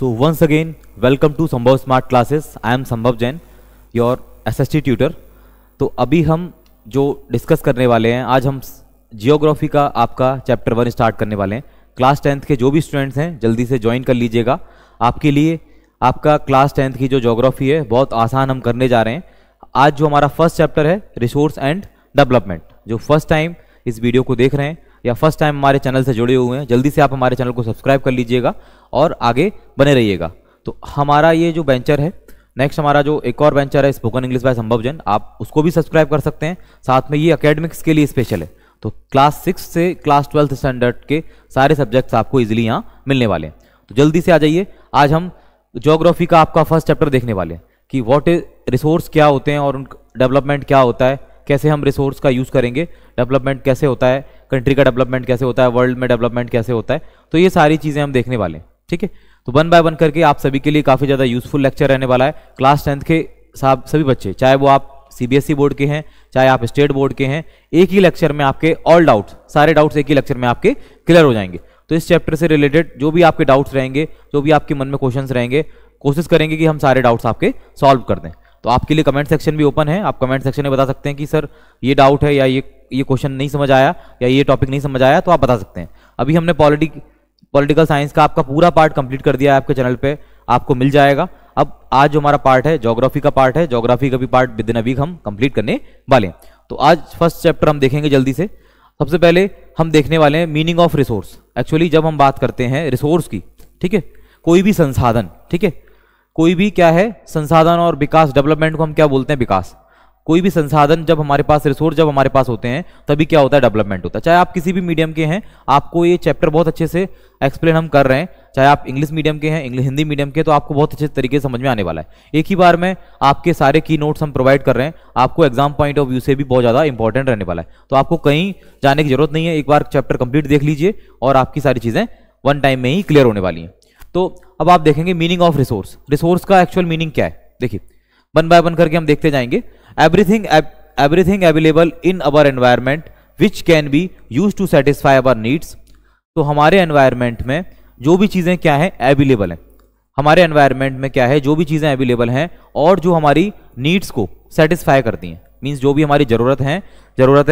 So once again, welcome to संभव smart classes. I am संभव Jain, your SST tutor. तो अभी हम जो डिस्कस करने वाले हैं, आज हम जियोग्राफी का आपका चैप्टर 1 स्टार्ट करने वाले हैं. क्लास 10th के जो भी स्टूडेंट्स हैं जल्दी से ज्वाइन कर लीजिएगा. आपके लिए आपका क्लास 10th की जो ज्योग्राफी है बहुत आसान हम करने जा रहे हैं. आज जो हमारा फर्स्ट चैप्टर है रिसोर्स एंड डेवलपमेंट, जो फर्स्ट टाइम इस वीडियो को देख रहे हैं या फर्स्ट टाइम हमारे चैनल से जुड़े हुए हैं, जल्दी से आप हमारे चैनल को सब्सक्राइब कर लीजिएगा और आगे बने रहिएगा. तो हमारा ये जो वेंचर है, नेक्स्ट हमारा जो एक और वेंचर है स्पोकन इंग्लिश बाय संभव जैन, आप उसको भी सब्सक्राइब कर सकते हैं. साथ में ये एकेडमिक्स के लिए स्पेशल है. तो क्लास 6 से क्लास 12th स्टैंडर्ड के सारे सब्जेक्ट्स आपको इजीली यहाँ मिलने वाले हैं. तो जल्दी से आ जाइए. आज हम ज्योग्राफी का आपका फर्स्ट चैप्टर देखने वाले हैं कि व्हाट इज रिसोर्स, क्या होते हैं और उन डेवलपमेंट क्या होता है, कैसे हम रिसोर्स का यूज़ करेंगे, डेवलपमेंट कैसे होता है, कंट्री का डेवलपमेंट कैसे होता है, वर्ल्ड में डेवलपमेंट कैसे होता है. तो ये सारी चीज़ें हम देखने वाले हैं. ठीक है. तो 1 बाय 1 करके आप सभी के लिए काफ़ी ज़्यादा यूजफुल लेक्चर रहने वाला है. क्लास 10th के सभी बच्चे, चाहे वो आप सीबीएसई बोर्ड के हैं चाहे आप स्टेट बोर्ड के हैं, एक ही लेक्चर में आपके ऑल डाउट्स, सारे डाउट्स एक ही लेक्चर में आपके क्लियर हो जाएंगे. तो इस चैप्टर से रिलेटेड जो भी आपके डाउट्स रहेंगे, जो भी आपके मन में क्वेश्चंस रहेंगे, कोशिश करेंगे कि हम सारे डाउट्स आपके सॉल्व कर दें. तो आपके लिए कमेंट सेक्शन भी ओपन है. आप कमेंट सेक्शन में बता सकते हैं कि सर ये डाउट है या ये क्वेश्चन नहीं समझ आया या ये टॉपिक नहीं समझ आया, तो आप बता सकते हैं. अभी हमने पॉलिटिकल साइंस का आपका पूरा पार्ट कंप्लीट कर दिया है, आपके चैनल पे आपको मिल जाएगा. अब आज जो हमारा पार्ट है ज्योग्राफी का पार्ट है, ज्योग्राफी का भी part within a week हम कंप्लीट करने वाले हैं. तो आज फर्स्ट चैप्टर हम देखेंगे जल्दी से. सबसे पहले हम देखने वाले हैं मीनिंग ऑफ रिसोर्स. एक्चुअली जब हम बात करते हैं रिसोर्स की, ठीक है, कोई भी संसाधन, ठीक है, कोई भी क्या है संसाधन, और विकास, डेवलपमेंट को हम क्या बोलते हैं, विकास. कोई भी संसाधन जब हमारे पास, रिसोर्स जब हमारे पास होते हैं तभी क्या होता है, डेवलपमेंट होता है. चाहे आप किसी भी मीडियम के हैं, आपको ये चैप्टर बहुत अच्छे से एक्सप्लेन हम कर रहे हैं. चाहे आप इंग्लिश मीडियम के हैं, हिंदी मीडियम के, तो आपको बहुत अच्छे तरीके से समझ में आने वाला है. एक ही बार में आपके सारे की नोट्स हम प्रोवाइड कर रहे हैं. आपको एग्जाम पॉइंट ऑफ व्यू से भी बहुत ज़्यादा इंपॉर्टेंट रहने वाला है. तो आपको कहीं जाने की जरूरत नहीं है. एक बार चैप्टर कंप्लीट देख लीजिए और आपकी सारी चीज़ें वन टाइम में ही क्लियर होने वाली हैं. तो अब आप देखेंगे मीनिंग ऑफ रिसोर्स. रिसोर्स का एक्चुअल मीनिंग क्या है, देखिए 1 बाय 1 करके हम देखते जाएंगे. Everything available in our environment which can be use to satisfy our needs. तो हमारे एनवायरमेंट में जो भी चीज़ें क्या है अवेलेबल हैं, हमारे एनवायरमेंट में क्या है, जो भी चीज़ें अवेलेबल हैं और जो हमारी नीड्स को सेटिस्फाई करती हैं, मीन्स जो भी हमारी ज़रूरतें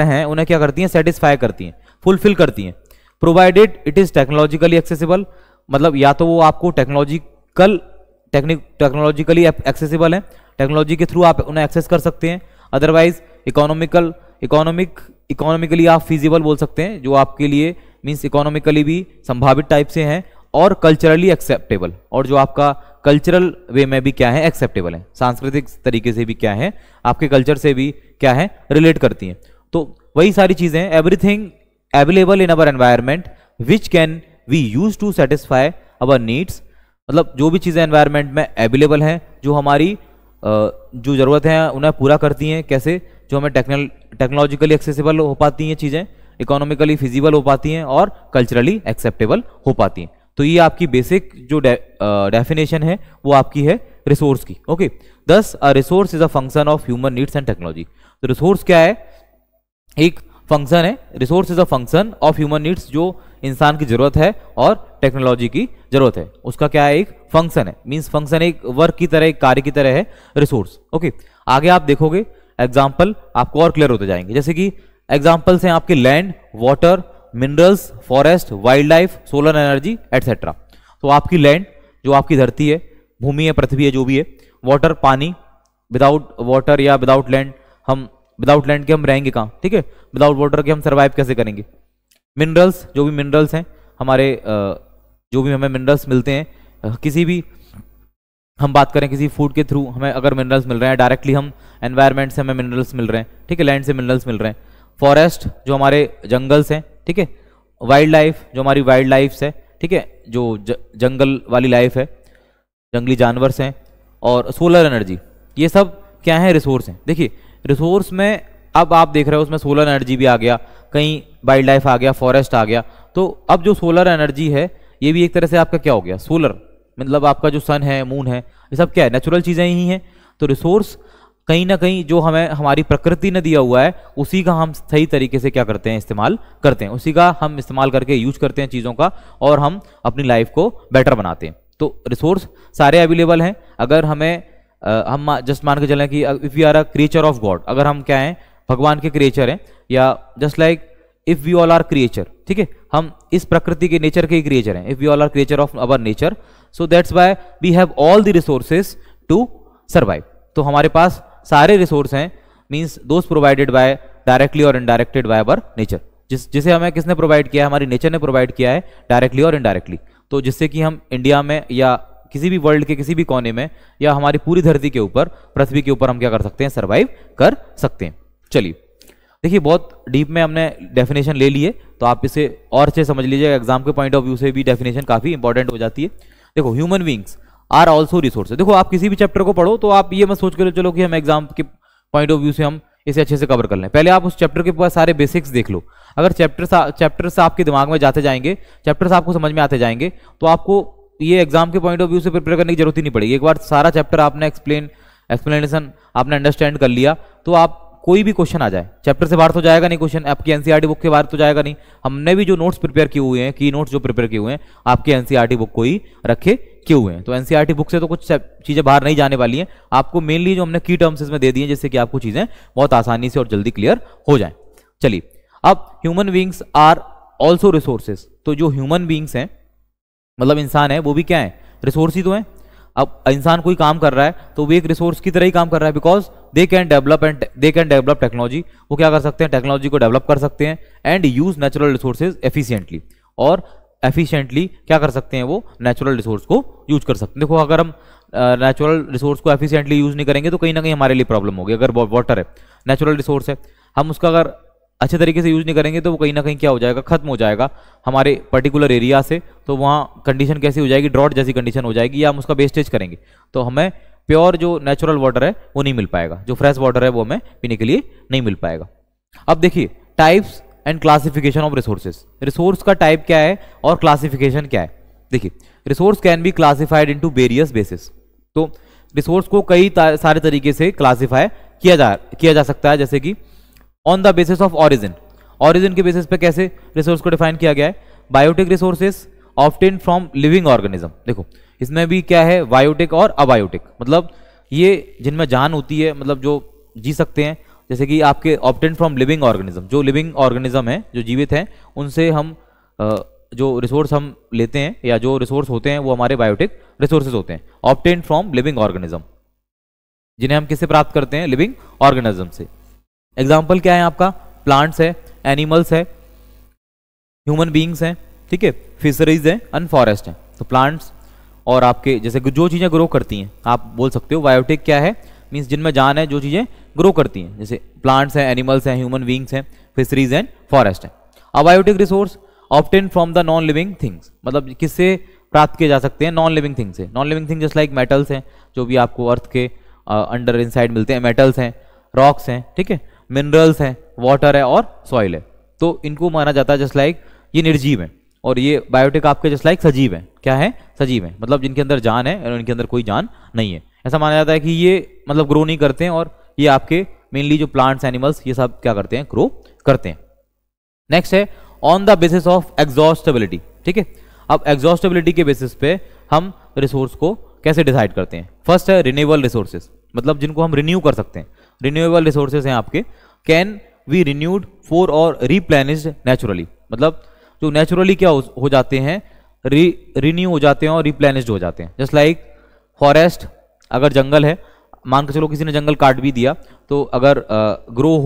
हैं उन्हें क्या करती हैं, सेटिस्फाई करती हैं, फुलफिल करती हैं. Provided it is technologically accessible, मतलब या तो वो आपको टेक्नोलॉजिकली एक्सेसिबल है, टेक्नोलॉजी के थ्रू आप उन्हें एक्सेस कर सकते हैं. अदरवाइज इकोनॉमिकली आप फिजिबल बोल सकते हैं, जो आपके लिए मीन्स इकोनॉमिकली भी संभावित टाइप से हैं, और कल्चरली एक्सेप्टेबल, और जो आपका कल्चरल वे में भी क्या है, एक्सेप्टेबल है, सांस्कृतिक तरीके से भी क्या है, आपके कल्चर से भी क्या है, रिलेट करती हैं. तो वही सारी चीज़ें, everything available in our environment which can we use to satisfy our needs, मतलब जो भी चीज़ें एनवायरनमेंट में अवेलेबल हैं, जो हमारी जो ज़रूरत है उन्हें पूरा करती हैं. कैसे, जो हमें टेक्नोलॉजिकली एक्सेसिबल हो पाती हैं चीज़ें, इकोनॉमिकली फिजिबल हो पाती हैं और कल्चरली एक्सेप्टेबल हो पाती हैं. तो ये आपकी बेसिक जो डेफिनेशन है वो आपकी है रिसोर्स की. ओके. दस a resource is a function of human needs and technology. तो रिसोर्स क्या है, एक फंक्शन है. Resource is a function of human needs, जो इंसान की जरूरत है और टेक्नोलॉजी की जरूरत है, उसका क्या है, एक फंक्शन है. मींस फंक्शन एक वर्क की तरह, एक कार्य की तरह है रिसोर्स. ओके. आगे आप देखोगे एग्जाम्पल आपको और क्लियर होते जाएंगे. जैसे कि एग्जाम्पल्स हैं आपके land, water, minerals, forest, wild life, solar energy etcetera. तो आपकी लैंड, जो आपकी धरती है, भूमि है, पृथ्वी है, जो भी है. वाटर, पानी, विदाउट वाटर या विदाउट लैंड के हम रहेंगे कहाँ, ठीक है. विदाउट वाटर के हम सर्वाइव कैसे करेंगे. मिनरल्स, जो भी मिनरल्स हैं हमारे, जो भी हमें मिनरल्स मिलते हैं, किसी भी हम बात करें किसी फूड के थ्रू हमें अगर मिनरल्स मिल रहे हैं, डायरेक्टली हम एनवायरनमेंट से हमें मिनरल्स मिल रहे हैं, ठीक है, लैंड से मिनरल्स मिल रहे हैं. फॉरेस्ट, जो हमारे जंगल्स हैं, ठीक है. वाइल्ड लाइफ, जो हमारी वाइल्ड लाइफ है, ठीक है, जो जंगल वाली लाइफ है, जंगली जानवर हैं. और सोलर एनर्जी, ये सब क्या है, रिसोर्स हैं. देखिए रिसोर्स में अब आप देख रहे हो उसमें सोलर एनर्जी भी आ गया, कहीं वाइल्ड लाइफ आ गया, फॉरेस्ट आ गया. तो अब जो सोलर एनर्जी है ये भी एक तरह से आपका क्या हो गया, सोलर, मतलब आपका जो सन है, मून है, ये सब क्या है, नेचुरल चीज़ें ही हैं. तो रिसोर्स कहीं ना कहीं जो हमें हमारी प्रकृति ने दिया हुआ है उसी का हम सही तरीके से क्या करते हैं, इस्तेमाल करते हैं, उसी का हम इस्तेमाल करके यूज करते हैं चीज़ों का, और हम अपनी लाइफ को बेटर बनाते हैं. तो रिसोर्स सारे अवेलेबल हैं। अगर हमें हम जस्ट मान के चलें कि if we are a creature of God, अगर हम क्या हैं, भगवान के क्रिएचर हैं, या just like if we all are creature, ठीक है, हम इस प्रकृति के नेचर के ही क्रिएचर हैं, if we all are creature of our nature, so that's why we have all the resources to survive. तो हमारे पास सारे रिसोर्स हैं, means those provided by directly और इनडायरेक्टेड बाय अवर नेचर, जिसे हमें किसने प्रोवाइड किया है, हमारी नेचर ने प्रोवाइड किया है डायरेक्टली और इनडायरेक्टली। तो जिससे कि हम इंडिया में या किसी भी वर्ल्ड के किसी भी कोने में या हमारी पूरी धरती के ऊपर, पृथ्वी के ऊपर हम क्या कर सकते हैं, सर्वाइव कर सकते हैं। चलिए देखिए, बहुत डीप में हमने डेफिनेशन ले लिए, तो आप इसे और अच्छे समझ लीजिए, एग्जाम के पॉइंट ऑफ व्यू से भी डेफिनेशन काफ़ी इंपॉर्टेंट हो जाती है। देखो, human beings are also resources. देखो, आप किसी भी चैप्टर को पढ़ो तो आप ये मत सोच कर चलो कि हम एग्जाम के पॉइंट ऑफ व्यू से हम इसे अच्छे से कवर कर लें। पहले आप उस चैप्टर के पास सारे बेसिक्स देख लो। अगर चैप्टर्स आपके दिमाग में जाते जाएंगे, चैप्टर्स आपको समझ में आते जाएंगे, तो आपको ये एग्जाम के पॉइंट ऑफ व्यू से प्रिपेयर करने की जरूरत ही नहीं पड़ेगी। एक बार सारा चैप्टर आपने एक्सप्लेनेशन आपने अंडरस्टैंड कर लिया, तो आप कोई भी क्वेश्चन आ जाए, चैप्टर से बाहर तो जाएगा नहीं क्वेश्चन, आपकी एनसीईआरटी बुक के बाहर तो जाएगा नहीं। हमने भी जो नोट्स प्रिपेयर किए हुए हैं, की नोट्स जो प्रिपेयर किए हुए हैं, आपके एनसीईआरटी बुक को ही रखे किए हुए हैं। तो एनसीईआरटी बुक से तो कुछ चीज़ें बाहर नहीं जाने वाली हैं, आपको मेनली जो हमने की टर्म्स इसमें दे दी हैं, जिससे कि आपको चीज़ें बहुत आसानी से और जल्दी क्लियर हो जाएं। चलिए, अब human beings are also resources. तो जो ह्यूमन बींग्स हैं, मतलब इंसान है, वो भी क्या है, रिसोर्स ही तो है। अब इंसान कोई काम कर रहा है तो वो एक रिसोर्स की तरह ही काम कर रहा है, because they can develop technology. वो क्या कर सकते हैं, टेक्नोलॉजी को डेवलप कर सकते हैं, and use natural resources efficiently. और एफिशिएंटली क्या कर सकते हैं, वो नेचुरल रिसोर्स को यूज कर सकते हैं। देखो, अगर हम नेचुरल रिसोर्स को एफिशिएंटली यूज नहीं करेंगे तो कहीं ना कहीं हमारे लिए प्रॉब्लम होगी। अगर वाटर है, नेचुरल रिसोर्स है, हम उसका अगर अच्छे तरीके से यूज नहीं करेंगे तो वो कहीं ना कहीं क्या हो जाएगा, खत्म हो जाएगा हमारे पर्टिकुलर एरिया से। तो वहाँ कंडीशन कैसी हो जाएगी, ड्रॉट जैसी कंडीशन हो जाएगी, या हम उसका वेस्टेज करेंगे तो हमें प्योर जो नेचुरल वाटर है वो नहीं मिल पाएगा, जो फ्रेश वाटर है वो हमें पीने के लिए नहीं मिल पाएगा। अब देखिए, types and classification of resources. Resource का टाइप क्या है और क्लासिफिकेशन क्या है। देखिए, resource can be classified into various basis. तो रिसोर्स को कई सारे तरीके से क्लासिफाई किया जा सकता है, जैसे कि on the basis of origin. Origin के बेसिस पे कैसे रिसोर्स को डिफाइन किया गया है, biotic resources obtain from living organism. देखो, इसमें भी क्या है, बायोटिक और अबायोटिक, मतलब ये जिनमें जान होती है, मतलब जो जी सकते हैं, जैसे कि आपके ऑब्टेन फ्रॉम लिविंग ऑर्गेनिज्म, जो लिविंग ऑर्गेनिज्म है, जो जीवित हैं, उनसे हम जो रिसोर्स हम लेते हैं या जो रिसोर्स होते हैं वो हमारे बायोटिक रिसोर्सेज होते हैं, ऑब्टेन फ्रॉम लिविंग ऑर्गेनिज्म, जिन्हें हम किससे प्राप्त करते हैं, लिविंग ऑर्गेनिज्म से। एग्जाम्पल क्या है आपका, प्लांट्स है, एनिमल्स है, ह्यूमन बींग्स हैं, ठीक है, फिशरीज है, एंड फॉरेस्ट है। तो प्लांट्स और आपके जैसे जो चीज़ें ग्रो करती हैं, आप बोल सकते हो बायोटिक क्या है, मीन्स जिनमें जान है, जो चीज़ें ग्रो करती हैं, जैसे प्लांट्स हैं, एनिमल्स हैं, ह्यूमन बींग्स हैं, फिशरीज एंड फॉरेस्ट हैं। Abiotic resource obtain from the non living things, मतलब किससे प्राप्त किए जा सकते हैं, नॉन लिविंग थिंग से। Non living thing just like metals हैं, जो भी आपको अर्थ के अंडर इनसाइड मिलते हैं, मेटल्स हैं, रॉक्स हैं, ठीक है, मिनरल्स हैं, वाटर है और सॉइल है। तो इनको माना जाता है जस्ट लाइक ये निर्जीव है, और ये बायोटिक आपके जस्ट लाइक सजीव है। क्या है, सजीव है, मतलब जिनके अंदर जान है और इनके अंदर कोई जान नहीं है। ऐसा माना जाता है कि ये मतलब ग्रो नहीं करते हैं, और ये आपके मेनली जो प्लांट्स, एनिमल्स, ये सब क्या करते हैं, ग्रो करते हैं। नेक्स्ट है ऑन द बेसिस ऑफ एग्जॉस्टेबिलिटी, ठीक है। अब एग्जॉस्टेबिलिटी के बेसिस पे हम रिसोर्स को कैसे डिसाइड करते हैं। फर्स्ट है रिन्यूएबल रिसोर्सेज, मतलब जिनको हम रिन्यू कर सकते हैं। रिन्यूएबल रिसोर्सेज हैं आपके, कैन बी रिन्यूड फॉर और रिप्लेनिश्ड नेचुरली, मतलब जो नेचुरली क्या हो जाते हैं, रिन्यू हो जाते हैं और रिप्लेनिश्ड हो जाते हैं। जस्ट लाइक फॉरेस्ट, अगर जंगल है, मान के चलो किसी ने जंगल काट भी दिया, तो अगर ग्रोथ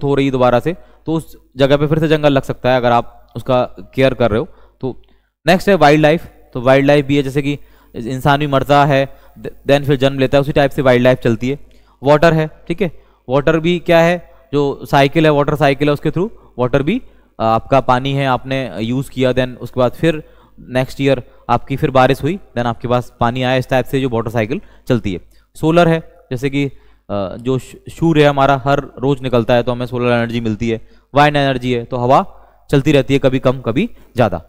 हो रही है दोबारा से, तो उस जगह पे फिर से जंगल लग सकता है अगर आप उसका केयर कर रहे हो तो। नेक्स्ट है वाइल्ड लाइफ, तो वाइल्ड लाइफ भी है, जैसे कि इंसान भी मरता है देन फिर जन्म लेता है, उसी टाइप से वाइल्ड लाइफ चलती है। वाटर है, ठीक है, वाटर भी क्या है, जो साइकिल है, वाटर साइकिल है, उसके थ्रू वाटर भी आपका पानी है, आपने यूज़ किया, देन उसके बाद फिर नेक्स्ट ईयर आपकी फिर बारिश हुई, देन आपके पास पानी आया, इस टाइप से जो वाटर साइकिल चलती है। सोलर है, जैसे कि जो सूर्य है हमारा हर रोज निकलता है तो हमें सोलर एनर्जी मिलती है। वाइंड एनर्जी है, तो हवा चलती रहती है, कभी कम कभी ज़्यादा।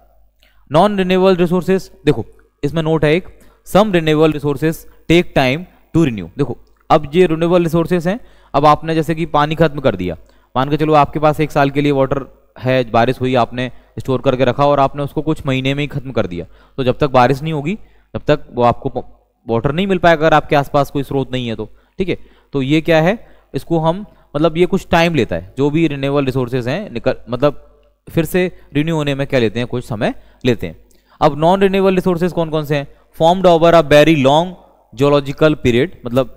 नॉन रिन्यूएबल रिसोर्सेज, देखो इसमें नोट है एक, some renewable resources take time to renew. देखो अब ये रिन्यूएबल रिसोर्सेज हैं, अब आपने जैसे कि पानी खत्म कर दिया, मान के चलो आपके पास 1 साल के लिए वाटर है, बारिश हुई, आपने स्टोर करके रखा और आपने उसको कुछ महीने में ही खत्म कर दिया, तो जब तक बारिश नहीं होगी जब तक वो आपको वाटर नहीं मिल पाएगा अगर आपके आसपास कोई स्रोत नहीं है तो, ठीक है। तो ये क्या है, इसको हम मतलब ये कुछ टाइम लेता है, जो भी रिन्यूएबल रिसोर्सेज हैं मतलब फिर से रिन्यू होने में क्या लेते हैं, कुछ समय लेते हैं। अब नॉन रिन्यूएबल रिसोर्सेज कौन कौन से हैं, formed over a very long geological period, मतलब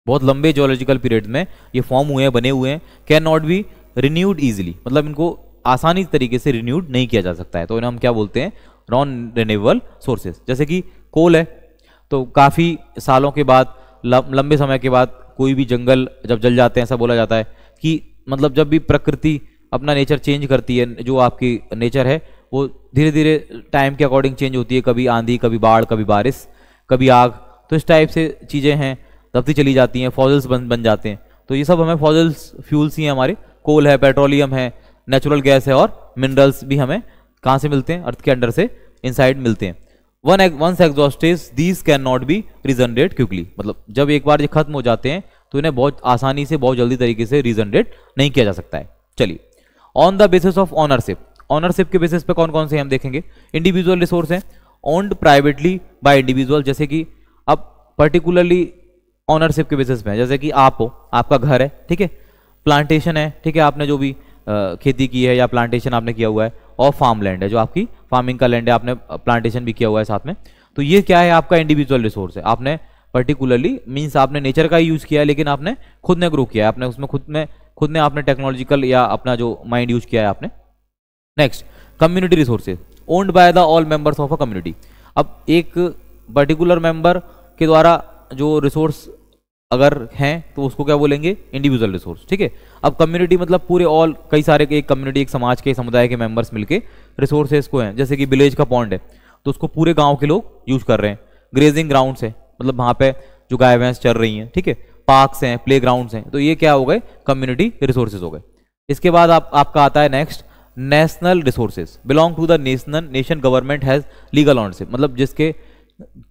बहुत लंबे जियोलॉजिकल पीरियड में ये फॉर्म हुए हैं, बने हुए हैं, can not B renewed easily, मतलब इनको आसानी तरीके से रिन्यूड नहीं किया जा सकता है, तो इन्हें हम क्या बोलते हैं, नॉन रिन्यूएबल सोर्सेज। जैसे कि कोल है, तो काफ़ी सालों के बाद, लंबे समय के बाद कोई भी जंगल जब जल जाते हैं, ऐसा बोला जाता है कि मतलब जब भी प्रकृति अपना नेचर चेंज करती है, जो आपकी नेचर है वो धीरे धीरे टाइम के अकॉर्डिंग चेंज होती है, कभी आंधी, कभी बाढ़, कभी बारिश, कभी आग, तो इस टाइप से चीज़ें हैं, दबती चली जाती हैं, फॉसिल्स बन जाते हैं। तो ये सब हमें फॉसिल्स फ्यूल्स ही हैं हमारे, कोल है, पेट्रोलियम है, नेचुरल गैस है, और मिनरल्स भी हमें कहाँ से मिलते हैं, अर्थ के अंडर से इनसाइड मिलते हैं। Once exhausted these can not be regenerate quickly, मतलब जब एक बार ये खत्म हो जाते हैं तो इन्हें बहुत आसानी से, बहुत जल्दी तरीके से रीजनरेट नहीं किया जा सकता है। चलिए, on the basis of ownership, ownership के बेसिस पे कौन कौन से हम देखेंगे, इंडिविजुअल रिसोर्स हैं, ओन्ड प्राइवेटली बाय इंडिविजुअल, जैसे कि अब पर्टिकुलरली ऑनरशिप के बेसिस पे है, जैसे कि आप हो, आपका घर है, ठीक है, प्लांटेशन है, ठीक है, आपने जो भी खेती की है या प्लांटेशन आपने किया हुआ है, और फार्म लैंड है, जो आपकी फार्मिंग का लैंड है, आपने प्लांटेशन भी किया हुआ है साथ में, तो ये क्या है, आपका इंडिविजुअल रिसोर्स है। आपने पर्टिकुलरली मीन्स आपने नेचर का ही यूज किया है, लेकिन आपने खुद ने ग्रो किया है, आपने उसमें खुद ने आपने टेक्नोलॉजिकल या अपना जो माइंड यूज किया है आपने। Next, community resources, owned by the all members of a community. अब एक पर्टिकुलर मेंबर के द्वारा जो रिसोर्स अगर हैं तो उसको क्या बोलेंगे, इंडिविजुअल रिसोर्स, ठीक है। अब कम्युनिटी मतलब पूरे ऑल, कई सारे एक कम्युनिटी, एक समाज के, समुदाय के मेंबर्स मिलके रिसोर्सेज को हैं, जैसे कि विलेज का पॉन्ड है तो उसको पूरे गांव के लोग यूज कर रहे हैं, ग्रेजिंग ग्राउंड्स है, मतलब वहाँ पे जो गाय भैंस चल रही हैं, ठीक है, पार्क्स हैं, प्ले ग्राउंड्स हैं, तो ये क्या हो गए, कम्युनिटी रिसोर्सेज हो गए। इसके बाद आपका आता है next, national resources, belong to the nation government has legal ownership, मतलब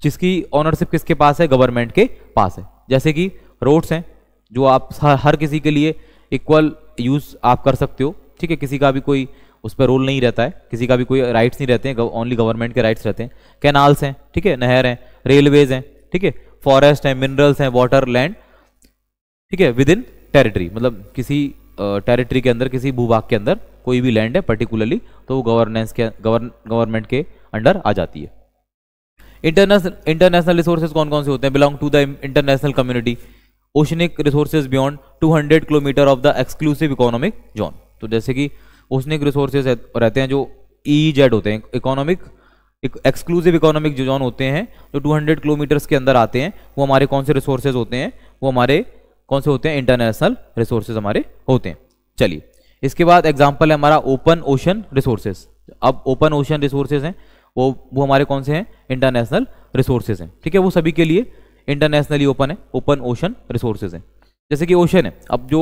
जिसकी ऑनरशिप किसके पास है, गवर्नमेंट के पास है। जैसे कि रोड्स हैं, जो आप हर किसी के लिए इक्वल यूज आप कर सकते हो, ठीक है, किसी का भी कोई उस पर रोल नहीं रहता है, किसी का भी कोई राइट्स नहीं रहते हैं, ओनली गवर्नमेंट के राइट्स रहते हैं। कैनाल्स हैं, ठीक है, नहर हैं, रेलवेज हैं, ठीक है, फॉरेस्ट हैं, मिनरल्स हैं, वाटर, लैंड, ठीक है, विद इन टेरिटरी, मतलब किसी टेरिटरी के अंदर, किसी भूभाग के अंदर कोई भी लैंड है पर्टिकुलरली, तो वो गवर्नमेंट के अंडर आ जाती है। इंटरनेशनल रिसोर्सेज कौन कौन से होते हैं, belong to the international community, oceanic resources beyond 200 kilometre of the exclusive economic zone, तो जैसे कि ओशनिक रिसोर्सेज रहते हैं जो EEZ होते हैं, एक्सक्लूसिव इकोनॉमिक जोन होते हैं, जो 200 किलोमीटर्स के अंदर आते हैं, वो हमारे कौन से रिसोर्सेज होते हैं, वो हमारे कौन से होते हैं, इंटरनेशनल रिसोर्सेज हमारे होते हैं। चलिए, इसके बाद एग्जांपल है हमारा ओपन ओशन रिसोर्सेज। अब ओपन ओशन रिसोर्सेज हैं वो हमारे कौन से हैं, इंटरनेशनल रिसोर्सेज हैं, ठीक है, वो सभी के लिए इंटरनेशनली ओपन है, ओपन ओशन रिसोर्सेज हैं। जैसे कि ओशन है, अब जो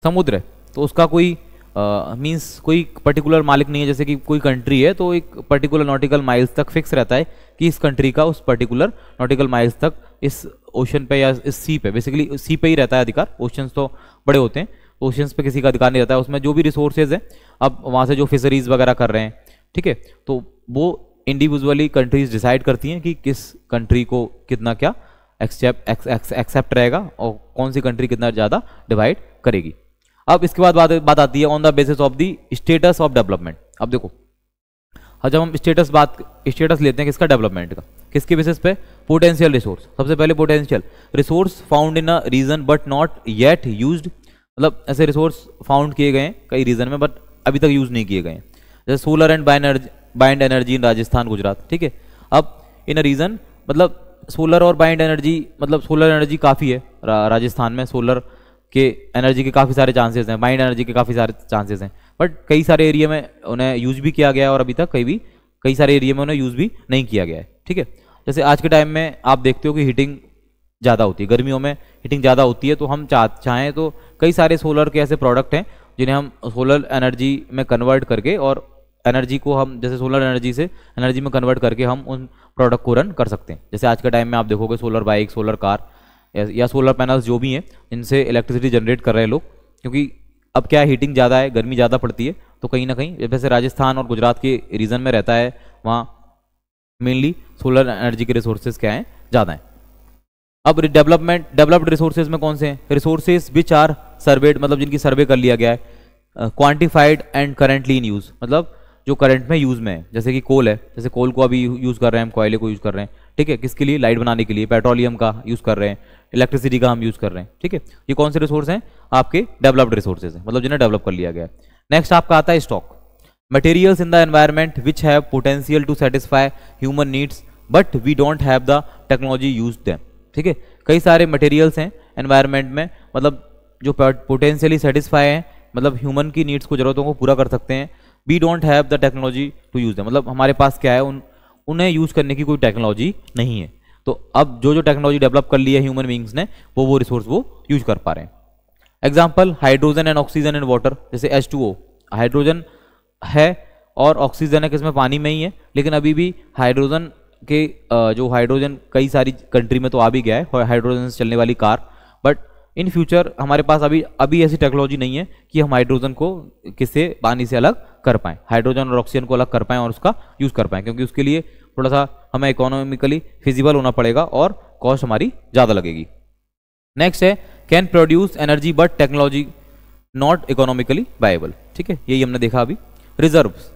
समुद्र है तो उसका कोई मींस कोई पर्टिकुलर मालिक नहीं है, जैसे कि कोई कंट्री है तो एक पर्टिकुलर नॉटिकल माइल्स तक फिक्स रहता है कि इस कंट्री का उस पर्टिकुलर नॉटिकल माइल्स तक इस ओशन पे या इस सी पे, बेसिकली सी पे ही रहता है अधिकार, ओशंस तो बड़े होते हैं, ओशंस पे किसी का अधिकार नहीं रहता है, उसमें जो भी रिसोर्सेज है, अब वहाँ से जो फिशरीज वगैरह कर रहे हैं, ठीक है, तो वो इंडिविजुअली कंट्रीज डिसाइड करती हैं कि किस कंट्री को कितना क्या एक्सेप्ट रहेगा और कौन सी कंट्री कितना ज़्यादा डिवाइड करेगी। अब इसके बाद बात आती है on the basis of the status of development. अब देखो, जब हम स्टेटस लेते हैं किसका, डेवलपमेंट का, किसके बेसिस पे, पोटेंशियल रिसोर्स। सबसे पहले potential resource found in a region but not yet used, मतलब ऐसे रिसोर्स फाउंड किए गए हैं कई रीजन में बट अभी तक यूज नहीं किए गए हैं, जैसे solar and bind energy in Rajasthan, Gujarat, ठीक है। अब इन अ रीजन मतलब सोलर और बाइंड एनर्जी, मतलब सोलर एनर्जी काफ़ी है राजस्थान में, सोलर के एनर्जी के काफ़ी सारे चांसेस हैं, बाइंड एनर्जी के काफ़ी सारे चांसेस हैं, बट कई सारे एरिया में उन्हें यूज भी किया गया है और अभी तक कई सारे एरिया में उन्हें यूज भी नहीं किया गया है, ठीक है। जैसे आज के टाइम में आप देखते हो कि हीटिंग ज़्यादा होती है, गर्मियों में हीटिंग ज़्यादा होती है, तो हम चाहें तो कई सारे सोलर के ऐसे प्रोडक्ट हैं जिन्हें हम सोलर एनर्जी में कन्वर्ट करके और एनर्जी को हम जैसे सोलर एनर्जी से एनर्जी में कन्वर्ट करके हम उन प्रोडक्ट को रन कर सकते हैं। जैसे आज के टाइम में आप देखोगे सोलर बाइक, सोलर कार या सोलर पैनल्स जो भी हैं, इनसे इलेक्ट्रिसिटी जनरेट कर रहे हैं लोग, क्योंकि अब क्या है, हीटिंग ज़्यादा है, गर्मी ज़्यादा पड़ती है, तो कहीं ना कहीं जैसे राजस्थान और गुजरात के रीजन में रहता है, वहाँ मेनली सोलर एनर्जी के रिसोर्सेज क्या हैं, ज़्यादा हैं। अब डेवलप्ड रिसोर्सेज में कौन से हैं, रिसोर्सेज विच आर सर्वेड, मतलब जिनकी सर्वे कर लिया गया है, quantified and currently in use, मतलब जो करंट में यूज़ में है, जैसे कि कोल है, जैसे कोल को अभी यूज़ कर रहे हैं हम, कोयले को यूज़ कर रहे हैं, ठीक है, किसके लिए, लाइट बनाने के लिए, पेट्रोलियम का यूज़ कर रहे हैं, इलेक्ट्रिसिटी का हम यूज़ कर रहे हैं, ठीक है। ये कौन से रिसोर्स हैं, आपके डेवलप्ड रिसोर्सेज हैं, मतलब जिन्हें डेवलप कर लिया गया है। नेक्स्ट आपका आता है stock, materials in the environment which have potential to satisfy human needs but we don't have the technology use them, ठीक है। कई सारे मटेरियल्स हैं एनवायरनमेंट में, मतलब जो पोटेंशियली सेटिस्फाई हैं, मतलब ह्यूमन की नीड्स को, जरूरतों को पूरा कर सकते हैं, we don't have the technology to use them, मतलब हमारे पास क्या है, उन्हें यूज़ करने की कोई टेक्नोलॉजी नहीं है। तो अब जो टेक्नोलॉजी डेवलप कर ली है ह्यूमन बींग्स ने, वो रिसोर्स वो यूज कर पा रहे हैं। Example, hydrogen and oxygen in water, जैसे H2O, हाइड्रोजन है और ऑक्सीजन है किसमें, पानी में ही है, लेकिन अभी भी हाइड्रोजन के जो हाइड्रोजन कई सारी कंट्री में तो आ भी गया है, हाइड्रोजन से चलने वाली कार, बट इन फ्यूचर हमारे पास अभी ऐसी टेक्नोलॉजी नहीं है कि हम हाइड्रोजन को किससे, पानी से अलग कर पाएँ, हाइड्रोजन और ऑक्सीजन को अलग कर पाएँ और उसका यूज़ कर पाएँ, क्योंकि उसके लिए थोड़ा सा हमें इकोनॉमिकली फिजिबल होना पड़ेगा और कॉस्ट हमारी ज़्यादा लगेगी। नेक्स्ट है, can produce energy but technology not economically viable, ठीक है, यही हमने देखा अभी। Reserves,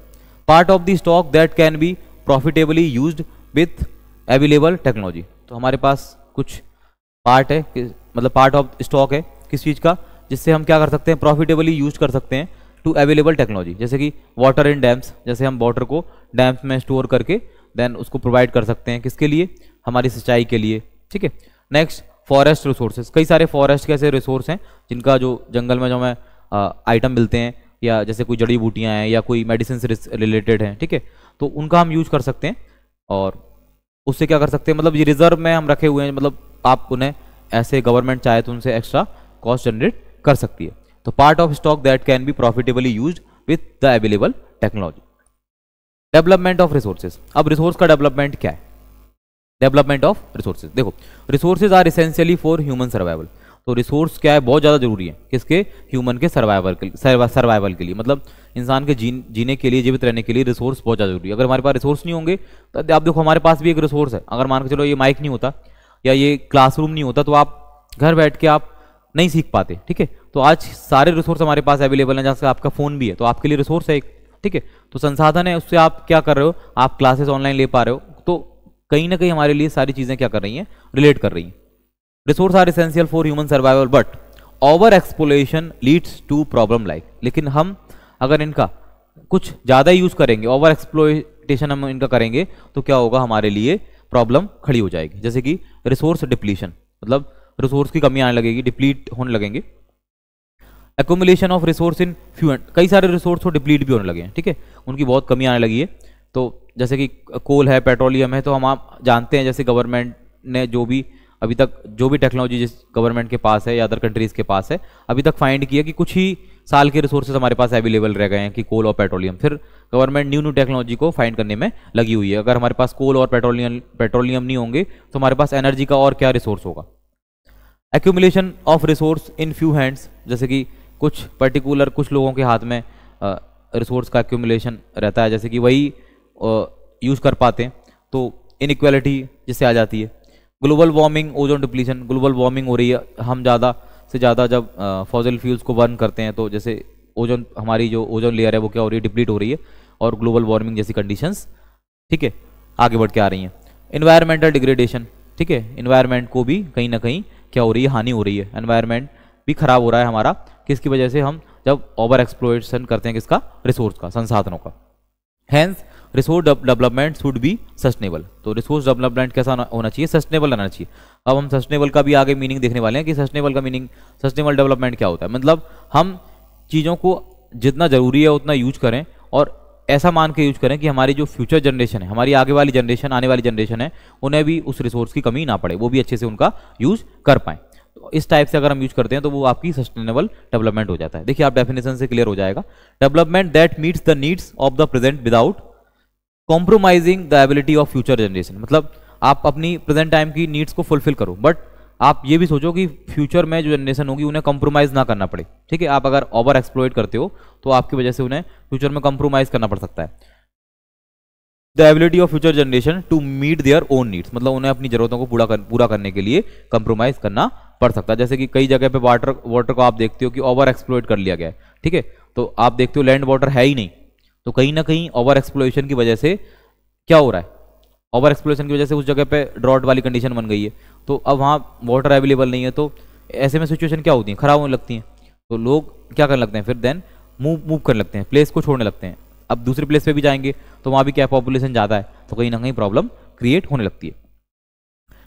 part of the stock that can be profitably used with available technology, तो हमारे पास कुछ पार्ट है, मतलब पार्ट ऑफ स्टॉक है किस चीज़ का, जिससे हम क्या कर सकते हैं, प्रॉफिटेबली यूज कर सकते हैं टू अवेलेबल टेक्नोलॉजी, जैसे कि वाटर इन डैम्स, जैसे हम वाटर को डैम्स में स्टोर करके देन उसको प्रोवाइड कर सकते हैं, किसके लिए, हमारी सिंचाई के लिए, ठीक है। नेक्स्ट, फॉरेस्ट रिसोर्सेज, कई सारे फॉरेस्ट के ऐसे रिसोर्स हैं जिनका जो जंगल में जो हमें आइटम मिलते हैं, या जैसे कोई जड़ी बूटियाँ हैं या कोई मेडिसिन से रिलेटेड हैं, ठीक है, तो उनका हम यूज कर सकते हैं और उससे क्या कर सकते हैं, मतलब ये रिजर्व में हम रखे हुए हैं, मतलब आप उन्हें ऐसे गवर्नमेंट चाहे तो उनसे एक्स्ट्रा कॉस्ट जनरेट कर सकती है। तो part of stock that can be profitably used with the available technology. Development of resources, अब रिसोर्स का डेवलपमेंट क्या है, डेवलपमेंट ऑफ रिसोर्सेज, देखो resources are essentially for human survival, तो रिसोर्स क्या है, बहुत ज़्यादा जरूरी है, किसके, ह्यूमन के सर्वाइवल के लिए, मतलब इंसान के जीने के लिए, जीवित रहने के लिए रिसोर्स बहुत ज़्यादा जरूरी है। अगर हमारे पास रिसोर्स नहीं होंगे तो आप देखो हमारे पास भी एक रिसोर्स है, अगर मान के चलो ये माइक नहीं होता या ये क्लासरूम नहीं होता तो आप घर बैठ के आप नहीं सीख पाते, ठीक है। तो आज सारे रिसोर्स हमारे पास अवेलेबल हैं, जैसे आपका फ़ोन भी है तो आपके लिए रिसोर्स है एक, ठीक है, तो संसाधन है, उससे आप क्या कर रहे हो, आप क्लासेस ऑनलाइन ले पा रहे हो, तो कहीं ना कहीं हमारे लिए सारी चीज़ें क्या कर रही हैं, रिलेट कर रही हैं। Resource are essential for human survival but over exploration leads to problem like, लेकिन हम अगर इनका कुछ ज़्यादा यूज़ करेंगे, ओवर एक्सप्लोइटेशन हम इनका करेंगे तो क्या होगा, हमारे लिए प्रॉब्लम खड़ी हो जाएगी, जैसे कि रिसोर्स डिप्लीशन, मतलब रिसोर्स की कमी आने लगेगी, डिप्लीट होने लगेंगे। एक्युमुलेशन ऑफ रिसोर्स इन फ्यूएंट, कई सारे रिसोर्स तो डिप्लीट भी होने लगे हैं, ठीक है, उनकी बहुत कमी आने लगी है। तो जैसे कि कोल है, पेट्रोलियम है, तो हम आप जानते हैं जैसे गवर्नमेंट ने जो भी अभी तक जो भी टेक्नोलॉजी जिस गवर्नमेंट के पास है या अदर कंट्रीज़ के पास है, अभी तक फाइंड किया कि कुछ ही साल के रिसोर्सेज हमारे पास अवेलेबल रह गए हैं कि कोल और पेट्रोलियम, फिर गवर्नमेंट न्यू टेक्नोलॉजी को फाइंड करने में लगी हुई है। अगर हमारे पास कोल और पेट्रोलियम नहीं होंगे तो हमारे पास एनर्जी का और क्या रिसोर्स होगा। Accumulation of resource in few hands, जैसे कि कुछ पर्टिकुलर कुछ लोगों के हाथ में रिसोर्स का एक्यूमुलेशन रहता है, जैसे कि वही यूज़ कर पाते हैं, तो इनइक्वालिटी जिससे आ जाती है। Global warming, ozone depletion, global warming हो रही है, हम ज़्यादा से ज़्यादा जब फॉसिल फ्यूल्स को बर्न करते हैं तो जैसे ओजोन, हमारी जो ओजोन लेयर है वो क्या हो रही है, डिप्लीट हो रही है, और ग्लोबल वार्मिंग जैसी कंडीशंस, ठीक है, आगे बढ़ के आ रही हैं। इन्वायरमेंटल डिग्रेडेशन, ठीक है, इन्वायरमेंट को भी कहीं ना कहीं क्या हो रही है, हानि हो रही है, एनवायरमेंट भी खराब हो रहा है हमारा, किसकी वजह से, हम जब ओवर एक्सप्लॉयटेशन करते हैं किसका, रिसोर्स का, संसाधनों का। Hence resource development should be sustainable, तो रिसोर्स डेवलपमेंट कैसा होना चाहिए, सस्टेनेबल रहना चाहिए। अब हम सस्टेनेबल का भी आगे मीनिंग देखने वाले हैं कि सस्टेनेबल का मीनिंग, सस्टेनेबल डेवलपमेंट क्या होता है, मतलब हम चीज़ों को जितना ज़रूरी है उतना यूज करें और ऐसा मान के यूज करें कि हमारी जो फ्यूचर जनरेशन है, हमारी आगे वाली जनरेशन, आने वाली जनरेशन है, उन्हें भी उस रिसोर्स की कमी ना पड़े, वो भी अच्छे से उनका यूज कर पाएँ। तो इस टाइप से अगर हम यूज करते हैं तो वो आपकी सस्टेनेबल डेवलपमेंट हो जाता है। देखिए आप डेफिनेशन से क्लियर हो जाएगा, development that meets the needs of the present without compromising the ability of future generation, मतलब आप अपनी प्रेजेंट टाइम की नीड्स को फुलफिल करो, बट आप ये भी सोचो कि फ्यूचर में जो जनरेशन होगी उन्हें कंप्रोमाइज ना करना पड़े, ठीक है। आप अगर ओवर एक्सप्लॉइट करते हो तो आपकी वजह से उन्हें फ्यूचर में कंप्रोमाइज करना पड़ सकता है। The ability of future generation to meet their own needs, मतलब उन्हें अपनी जरूरतों को पूरा करने के लिए कंप्रोमाइज करना पड़ सकता है। जैसे कि कई जगह पे वाटर को आप देखते हो कि ओवर एक्सप्लॉइट कर लिया गया है, ठीक है, तो आप देखते हो लैंड वाटर है ही नहीं, तो कहीं ना कहीं ओवर एक्सप्लोरेशन की वजह से क्या हो रहा है, ओवर एक्सप्लोरेशन की वजह से उस जगह पे ड्रॉट वाली कंडीशन बन गई है, तो अब वहाँ वाटर अवेलेबल नहीं है, तो ऐसे में सिचुएशन क्या होती है, खराब होने लगती हैं, तो लोग क्या करने लगते हैं, फिर देन मूव करने लगते हैं, प्लेस को छोड़ने लगते हैं। अब दूसरी प्लेस पे भी जाएंगे तो वहाँ भी क्या पॉपुलेशन ज़्यादा है, तो कहीं ना कहीं प्रॉब्लम क्रिएट होने लगती है।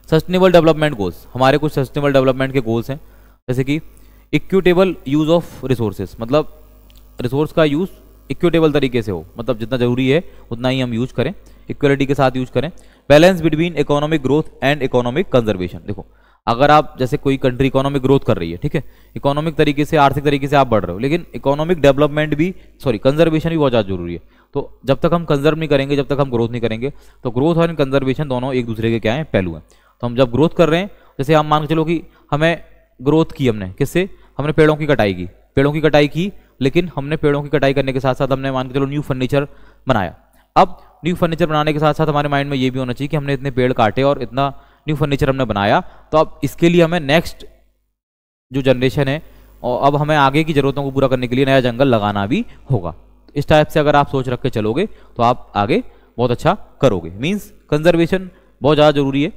सस्टेनेबल डेवलपमेंट गोल्स, हमारे कुछ सस्टेनेबल डेवलपमेंट के गोल्स हैं, जैसे कि इक्विटेबल यूज ऑफ रिसोर्सेज, मतलब रिसोर्स का यूज़ इक्विटेबल तरीके से हो, मतलब जितना जरूरी है उतना ही हम यूज करें, इक्वलिटी के साथ यूज करें। Balance between economic growth and economic conservation, देखो अगर आप जैसे कोई कंट्री इकोनॉमिक ग्रोथ कर रही है, ठीक है, इकोनॉमिक तरीके से आर्थिक तरीके से आप बढ़ रहे हो, लेकिन इकोनॉमिक डेवलपमेंट भी कंजर्वेशन भी बहुत ज़्यादा जरूरी है। तो जब तक हम कंजर्व नहीं करेंगे, जब तक हम ग्रोथ नहीं करेंगे, तो ग्रोथ और कंजर्वेशन दोनों एक दूसरे के क्या है, पहलू हैं। तो हम जब ग्रोथ कर रहे हैं, जैसे आप मान के चलो कि हमें ग्रोथ की, हमने किससे, हमने पेड़ों की कटाई की, पेड़ों की कटाई की, लेकिन हमने पेड़ों की कटाई करने के साथ साथ हमने मान के चलो न्यू फर्नीचर बनाया। अब न्यू फर्नीचर बनाने के साथ साथ हमारे माइंड में ये भी होना चाहिए कि हमने इतने पेड़ काटे और इतना न्यू फर्नीचर हमने बनाया, तो अब इसके लिए हमें नेक्स्ट जो जनरेशन है और अब हमें आगे की जरूरतों को पूरा करने के लिए नया जंगल लगाना भी होगा। तो इस टाइप से अगर आप सोच रख के चलोगे तो आप आगे बहुत अच्छा करोगे। मीन्स कंजर्वेशन बहुत ज़्यादा जरूरी है।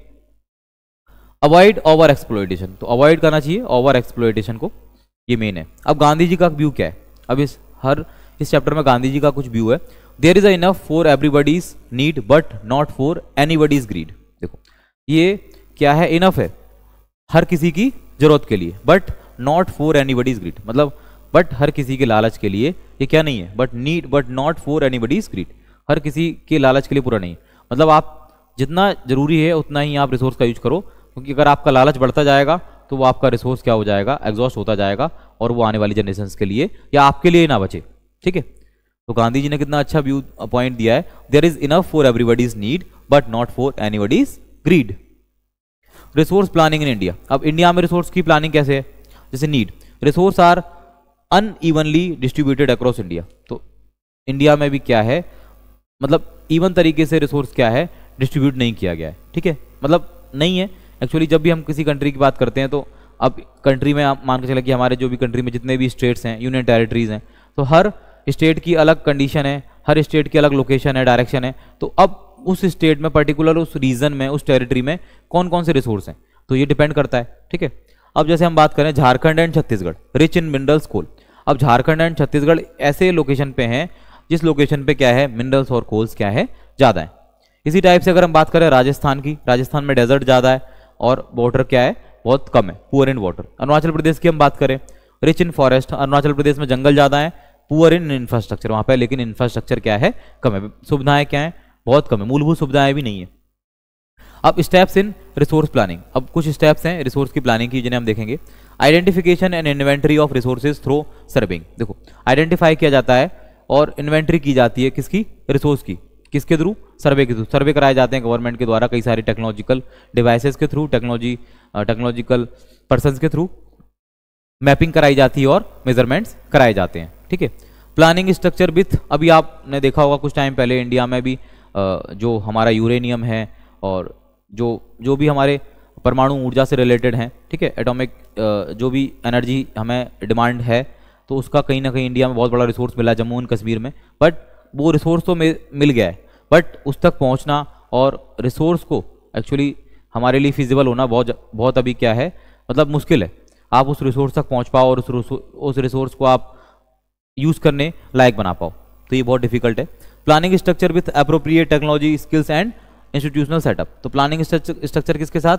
अवॉइड ओवर एक्सप्लॉयटेशन, तो अवॉइड करना चाहिए ओवर एक्सप्लॉयटेशन को, ये मेन है। अब गांधी जी का व्यू क्या है, अब इस चैप्टर में गांधी जी का कुछ व्यू है। There is enough for everybody's need but not for anybody's greed, देखो ये क्या है, इनफ है हर किसी की जरूरत के लिए, but not for anybody's greed, मतलब बट हर किसी के लालच के लिए ये क्या नहीं है, but need but not for anybody's greed, हर किसी के लालच के लिए पूरा नहीं, मतलब आप जितना जरूरी है उतना ही आप रिसोर्स का यूज करो, क्योंकि अगर आपका लालच बढ़ता जाएगा तो वो आपका रिसोर्स क्या हो जाएगा, एग्जॉस्ट होता जाएगा और वो आने वाली जनरेशन के लिए या आपके लिए ना बचे, ठीक है। तो गांधी जी ने कितना अच्छा व्यू पॉइंट दिया है, there is enough for everybody's need but not for anybody's greed. Resource planning in India, अब इंडिया में रिसोर्स की प्लानिंग कैसे है, जैसे need, resource are unevenly distributed across India, तो इंडिया में भी क्या है, मतलब इवन तरीके से रिसोर्स क्या है, डिस्ट्रीब्यूट नहीं किया गया है, ठीक है, मतलब नहीं है एक्चुअली। जब भी हम किसी कंट्री की बात करते हैं तो अब कंट्री में आप मान के चले कि हमारे जो भी कंट्री में जितने भी स्टेट्स हैं, यूनियन टेरिटरीज हैं, तो हर स्टेट की अलग कंडीशन है, हर स्टेट की अलग लोकेशन है, डायरेक्शन है, तो अब उस स्टेट में पर्टिकुलर उस रीजन में, उस टेरिटरी में कौन कौन से रिसोर्स हैं, तो ये डिपेंड करता है, ठीक है। अब जैसे हम बात करें Jharkhand and Chhattisgarh, rich in minerals coal, अब झारखंड एंड छत्तीसगढ़ ऐसे लोकेशन पे हैं जिस लोकेशन पे क्या है, मिनरल्स और कोल्स क्या है, ज़्यादा है। इसी टाइप से अगर हम बात करें राजस्थान की, राजस्थान में डेजर्ट ज़्यादा है और वाटर क्या है, बहुत कम है, poor in water. Arunachal Pradesh की हम बात करें, rich in forest, Arunachal Pradesh में जंगल ज़्यादा है, पुअर इन इंफ्रास्ट्रक्चर वहाँ पे, लेकिन इंफ्रास्ट्रक्चर क्या है, कम है, सुविधाएं क्या है, बहुत कम है, मूलभूत सुविधाएं भी नहीं है। अब स्टेप्स इन रिसोर्स प्लानिंग, अब कुछ स्टेप्स हैं रिसोर्स की प्लानिंग की जिन्हें हम देखेंगे। Identification and inventory of resources through serving, देखो आइडेंटिफाई किया जाता है और इन्वेंटरी की जाती है किसकी, रिसोर्स की, किसके थ्रू, सर्वे के थ्रू, सर्वे कराए जाते हैं गवर्नमेंट के द्वारा, कई सारी टेक्नोलॉजिकल डिवाइसेस के थ्रू, टेक्नोलॉजिकल पर्सन्स के थ्रू मैपिंग कराई जाती है और मेजरमेंट्स कराए जाते हैं, ठीक है। प्लानिंग स्ट्रक्चर विथ, अभी आपने देखा होगा कुछ टाइम पहले इंडिया में भी जो हमारा यूरेनियम है और जो भी हमारे परमाणु ऊर्जा से रिलेटेड हैं, ठीक है, एटॉमिक जो भी एनर्जी हमें डिमांड है, तो उसका कहीं ना कहीं इंडिया में बहुत बड़ा रिसोर्स मिला है जम्मू एंड कश्मीर में, बट वो रिसोर्स तो मिल गया है, बट उस तक पहुंचना और रिसोर्स को एक्चुअली हमारे लिए फिजिबल होना बहुत अभी क्या है, मतलब मुश्किल है, आप उस रिसोर्स तक पहुंच पाओ और उस रिसोर्स को आप यूज़ करने लायक बना पाओ, तो ये बहुत डिफिकल्ट है। Planning structure with appropriate technology skills and institutional setup, तो प्लानिंग स्ट्रक्चर किसके साथ,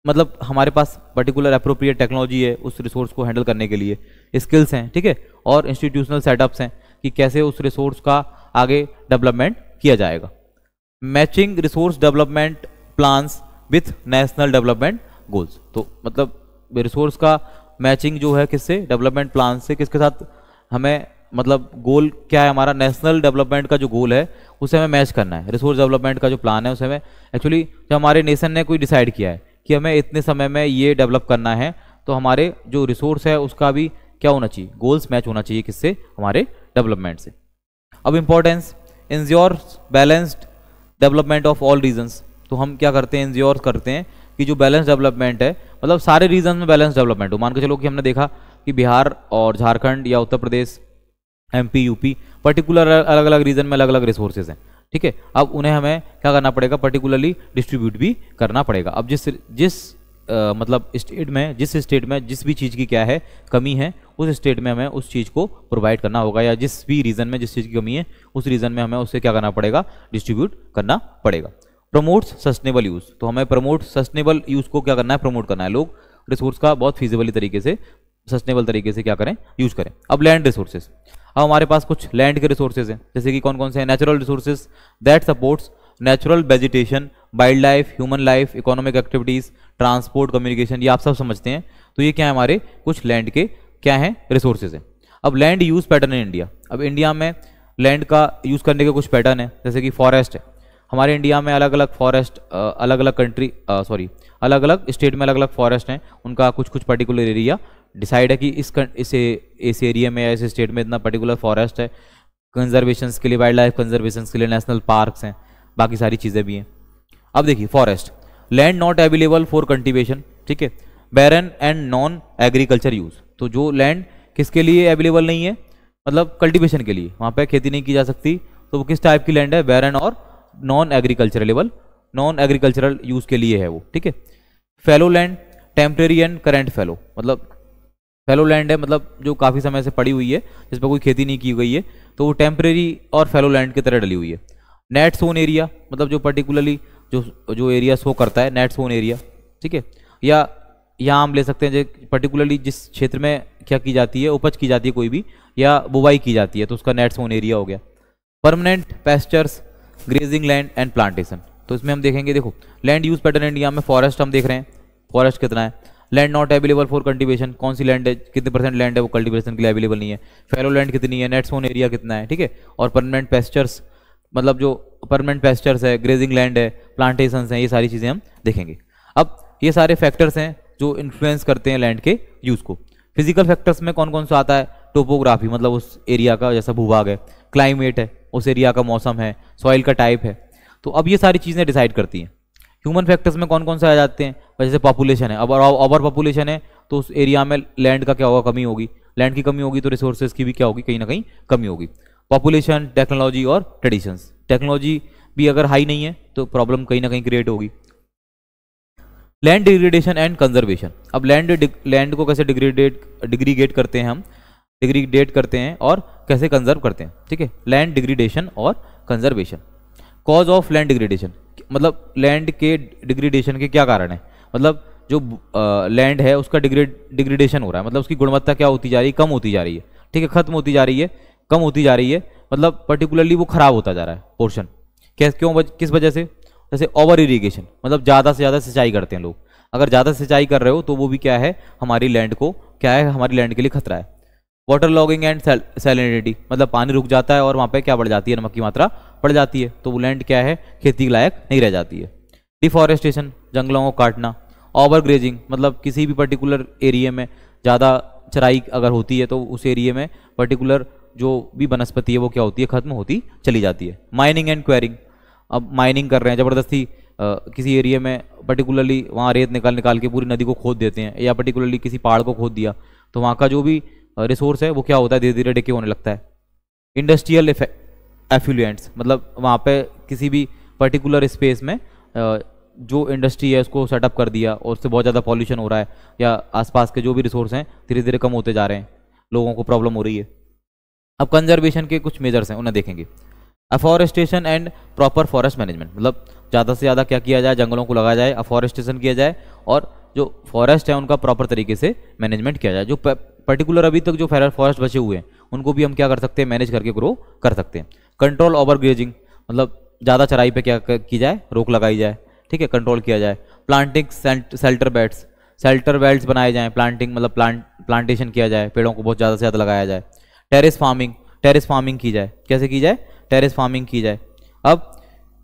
मतलब हमारे पास पर्टिकुलर अप्रोप्रिएट टेक्नोलॉजी है उस रिसोर्स को हैंडल करने के लिए, स्किल्स हैं, ठीक है, और इंस्टीट्यूशनल सेटअप्स हैं कि कैसे उस रिसोर्स का आगे डेवलपमेंट किया जाएगा। Matching resource development plans with national development goals, तो मतलब रिसोर्स का मैचिंग जो है किससे, डेवलपमेंट प्लान से, किसके साथ हमें, मतलब गोल क्या है हमारा, नेशनल डेवलपमेंट का जो गोल है उसे हमें मैच करना है, रिसोर्स डेवलपमेंट का जो प्लान है उसे हमें एक्चुअली, जो हमारे नेशन ने कोई डिसाइड किया है कि हमें इतने समय में ये डेवलप करना है, तो हमारे जो रिसोर्स है उसका भी क्या होना चाहिए, गोल्स मैच होना चाहिए किससे, हमारे डेवलपमेंट से। अब importance, ensure balanced development of all regions, तो हम क्या करते हैं, इंश्योर करते हैं कि जो बैलेंस डेवलपमेंट है, मतलब सारे रीजन में बैलेंस डेवलपमेंट हो। मान के चलो कि हमने देखा कि बिहार और झारखंड या Uttar Pradesh, MP, UP, particular अलग अलग रीजन में अलग अलग रिसोर्सेज हैं, ठीक है। अब उन्हें हमें क्या करना पड़ेगा, पर्टिकुलरली डिस्ट्रीब्यूट भी करना पड़ेगा। अब जिस मतलब स्टेट में जिस भी चीज़ की क्या है कमी है, उस स्टेट में हमें उस चीज़ को प्रोवाइड करना होगा, या जिस भी रीजन में जिस चीज़ की कमी है उस रीजन में हमें उससे क्या करना पड़ेगा, डिस्ट्रीब्यूट करना पड़ेगा। प्रमोट्स सस्टेनेबल यूज़, तो हमें प्रमोट सस्टेनेबल यूज़ को क्या करना है, प्रमोट करना है। लोग रिसोर्स का बहुत फिजिबली तरीके से, सस्टेनेबल तरीके से क्या करें, यूज़ करें। अब लैंड रिसोर्सेज, अब हमारे पास कुछ लैंड के रिसोर्सेज हैं, जैसे कि कौन कौन से हैं, natural resources that supports natural vegetation, wild life, human life, economic activities, transport, communication, ये आप सब समझते हैं। तो ये क्या है, हमारे कुछ लैंड के क्या हैं, रिसोर्सेज हैं। अब land use pattern in India, अब इंडिया में लैंड का यूज़ करने के कुछ पैटर्न है, जैसे कि फॉरेस्ट है। हमारे इंडिया में अलग अलग फॉरेस्ट, अलग अलग स्टेट में अलग अलग फॉरेस्ट हैं, उनका कुछ कुछ पर्टिकुलर एरिया डिसाइड है कि इस एरिया में या इस स्टेट में इतना पर्टिकुलर फॉरेस्ट है। कंजर्वेशन के लिए, वाइल्ड लाइफ कंजर्वेशन के लिए नेशनल पार्क्स हैं, बाकी सारी चीज़ें भी हैं। अब देखिए forest, land not available for cultivation, ठीक है, बैरन एंड नॉन एग्रीकल्चर यूज़, तो जो लैंड किसके लिए अवेलेबल नहीं है, मतलब कल्टीवेशन के लिए, वहाँ पे खेती नहीं की जा सकती, तो वो किस टाइप की लैंड है, बैरन और नॉन एग्रीकल्चरल यूज़ के लिए है वो, ठीक है। Fallow land, temporary and current fallow, मतलब फैलो लैंड है, मतलब जो काफ़ी समय से पड़ी हुई है, जिस पर कोई खेती नहीं की गई है, तो वो टेम्परेरी और फैलो लैंड की तरह डली हुई है। नेट सोन एरिया, मतलब जो पर्टिकुलरली जो एरिया शो करता है, नेट सोन एरिया, ठीक है। या यहाँ हम ले सकते हैं जो पर्टिकुलरली जिस क्षेत्र में क्या की जाती है, उपज की जाती है कोई भी, या बुवाई की जाती है, तो उसका नेट सोन एरिया हो गया। Permanent pastures, grazing land and plantation, तो इसमें हम देखेंगे, देखो लैंड यूज पैटर्न इंडिया में, फॉरेस्ट हम देख रहे हैं, फॉरेस्ट कितना है। Land not available for cultivation, कौन सी लैंड है, कितने परसेंट लैंड है वो कल्टीवेशन के लिए अवेलेबल नहीं है। फैलो लैंड कितनी है, नेट सोन एरिया कितना है, ठीक है। और परमानेंट पेस्चर्स, मतलब जो परमानेंट पेस्चर्स है, ग्रेजिंग लैंड है, प्लांटेशन हैं, ये सारी चीज़ें हम देखेंगे। अब ये सारे फैक्टर्स हैं जो इन्फ्लुएंस करते हैं लैंड के यूज़ को। फिजिकल फैक्टर्स में कौन कौन सा आता है, टोपोग्राफी, मतलब उस एरिया का जैसा भूभाग है, क्लाइमेट है, उस एरिया का मौसम है, सॉइल का टाइप है, तो अब ये सारी चीज़ें डिसाइड करती हैं। ह्यूमन फैक्टर्स में कौन कौन से आ जाते हैं, जैसे पॉपुलेशन है, अब ओवर पॉपुलेशन है तो उस एरिया में लैंड का क्या होगा, कमी होगी, लैंड की कमी होगी तो रिसोर्सेज की भी क्या होगी, कहीं ना कहीं कमी होगी। पॉपुलेशन, टेक्नोलॉजी और ट्रेडिशंस, टेक्नोलॉजी भी अगर हाई नहीं है तो प्रॉब्लम कहीं ना कहीं क्रिएट होगी। लैंड डिग्रेडेशन एंड कंजर्वेशन, अब लैंड को कैसे डिग्रीगेट करते हैं हम, डिग्रीगेट करते हैं और कैसे कंजर्व करते हैं, ठीक है। लैंड डिग्रेडेशन और conservation. Cause of land degradation, मतलब लैंड के डिग्रेडेशन के क्या कारण है, मतलब जो लैंड है उसका डिग्रेडेशन हो रहा है, मतलब उसकी गुणवत्ता क्या होती जा रही है, कम होती जा रही है, ठीक है, खत्म होती जा रही है, कम होती जा रही है, मतलब पर्टिकुलरली वो खराब होता जा रहा है पोर्शन। किस वजह से, जैसे ओवर इरीगेशन, मतलब ज़्यादा से ज़्यादा सिंचाई करते हैं लोग, अगर ज़्यादा सिंचाई कर रहे हो तो वो भी क्या है, हमारी लैंड को क्या है, हमारी लैंड के लिए खतरा है। वाटर लॉगिंग एंड सैलिनिटी, मतलब पानी रुक जाता है और वहाँ पे क्या बढ़ जाती है, नमक की मात्रा बढ़ जाती है, तो वो लैंड क्या है, खेती के लायक नहीं रह जाती है। डिफॉरेस्टेशन, जंगलों को काटना। ओवर ग्रेजिंग, मतलब किसी भी पर्टिकुलर एरिया में ज़्यादा चराई अगर होती है तो उस एरिया में पर्टिकुलर जो भी वनस्पति है वो क्या होती है, खत्म होती चली जाती है। माइनिंग एंड क्वेरिंग, अब माइनिंग कर रहे हैं ज़बरदस्ती किसी एरिया में, पर्टिकुलरली वहाँ रेत निकाल के पूरी नदी को खोद देते हैं, या पर्टिकुलरली किसी पहाड़ को खोद दिया तो वहाँ का जो भी रिसोर्स है वो क्या होता है, धीरे धीरे डिके होने लगता है। इंडस्ट्रियल एफ्लुएंट्स, मतलब वहाँ पे किसी भी पर्टिकुलर स्पेस में जो इंडस्ट्री है उसको सेटअप कर दिया और उससे बहुत ज़्यादा पॉल्यूशन हो रहा है, या आसपास के जो भी रिसोर्स हैं धीरे धीरे कम होते जा रहे हैं, लोगों को प्रॉब्लम हो रही है। अब कंजर्वेशन के कुछ मेजर्स हैं, उन्हें देखेंगे। Afforestation and proper forest management, मतलब ज़्यादा से ज़्यादा क्या किया जाए, जंगलों को लगाया जाए, अफॉरेस्टेशन किया जाए और जो फॉरेस्ट है उनका प्रॉपर तरीके से मैनेजमेंट किया जाए। जो पर्टिकुलर अभी तक जो फॉरेस्ट बचे हुए हैं उनको भी हम क्या कर सकते हैं, मैनेज करके ग्रो कर सकते हैं। कंट्रोल ओवर ग्रेजिंग, मतलब ज़्यादा चराई पे क्या की जाए, रोक लगाई जाए, ठीक है, कंट्रोल किया जाए। प्लांटिंग शेल्टर बेल्ट्स बनाए जाएँ, प्लांटिंग मतलब प्लांटेशन किया जाए, पेड़ों को बहुत ज़्यादा से ज़्यादा लगाया जाए। टेरेस फार्मिंग की जाए, कैसे की जाए, टेरेस फार्मिंग की जाए। अब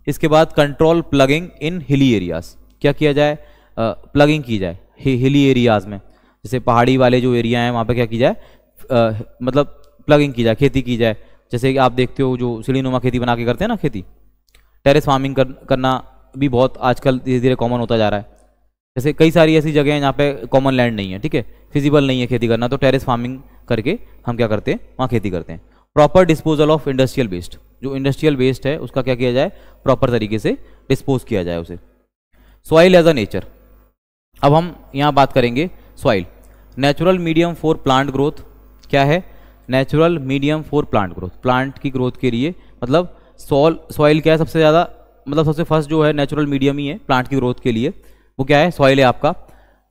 इसके बाद कंट्रोल प्लगिंग इन हिली एरियाज, क्या किया जाए, प्लगिंग की जाए हिली एरियाज में, जैसे पहाड़ी वाले जो एरिया हैं वहाँ पे क्या की जाए, मतलब प्लगिंग की जाए, खेती की जाए। जैसे कि आप देखते हो जो सीढ़ीनुमा खेती बना के करते हैं ना खेती, टेरेस फार्मिंग करना भी बहुत आजकल धीरे धीरे कॉमन होता जा रहा है। जैसे कई सारी ऐसी जगह हैं जहाँ पे कॉमन लैंड नहीं है, ठीक है, फिजिबल नहीं है खेती करना, तो टेरेस फार्मिंग करके हम क्या करते हैं, वहाँ खेती करते हैं। Proper disposal of industrial waste, जो इंडस्ट्रियल वेस्ट है उसका क्या किया जाए, प्रॉपर तरीके से डिस्पोज किया जाए उसे। सॉइल एज अ नेचर, अब हम यहाँ बात करेंगे soil, natural medium for plant growth. क्या है, natural medium for plant growth, plant की ग्रोथ के लिए, मतलब सॉइल क्या है सबसे ज़्यादा, मतलब सबसे फर्स्ट जो है नेचुरल मीडियम ही है प्लांट की ग्रोथ के लिए, वो क्या है, सॉइल है आपका।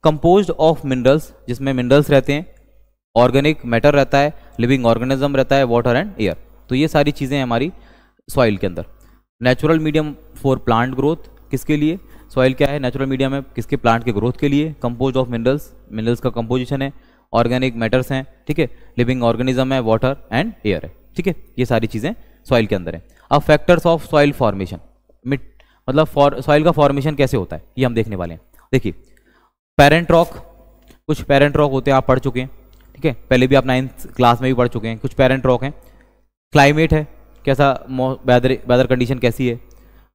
कंपोज्ड ऑफ मिनरल्स, जिसमें मिनरल्स रहते हैं, ऑर्गेनिक मैटर रहता है, लिविंग ऑर्गेनिज्म रहता है, वाटर एंड एयर, तो ये सारी चीज़ें हमारी सॉइल के अंदर। Natural medium for plant growth किसके लिए, सॉइल क्या है, नेचुरल मीडियम है किसके, प्लांट के ग्रोथ के लिए। कंपोज ऑफ मिनरल्स, मिनरल्स का कंपोजिशन है, ऑर्गेनिक मैटर्स हैं, ठीक है, लिविंग ऑर्गेनिज्म है, वाटर एंड एयर है, ठीक है, ये सारी चीज़ें सॉइल के अंदर है। अब फैक्टर्स ऑफ सॉइल फॉर्मेशन, मतलब सॉइल का फॉर्मेशन कैसे होता है ये हम देखने वाले हैं। देखिए पेरेंट रॉक, कुछ पेरेंट रॉक होते हैं, आप पढ़ चुके हैं, ठीक है, पहले भी आप 9th क्लास में भी पढ़ चुके हैं। कुछ पेरेंट रॉक हैं, क्लाइमेट है, कैसा वेदर कंडीशन कैसी है,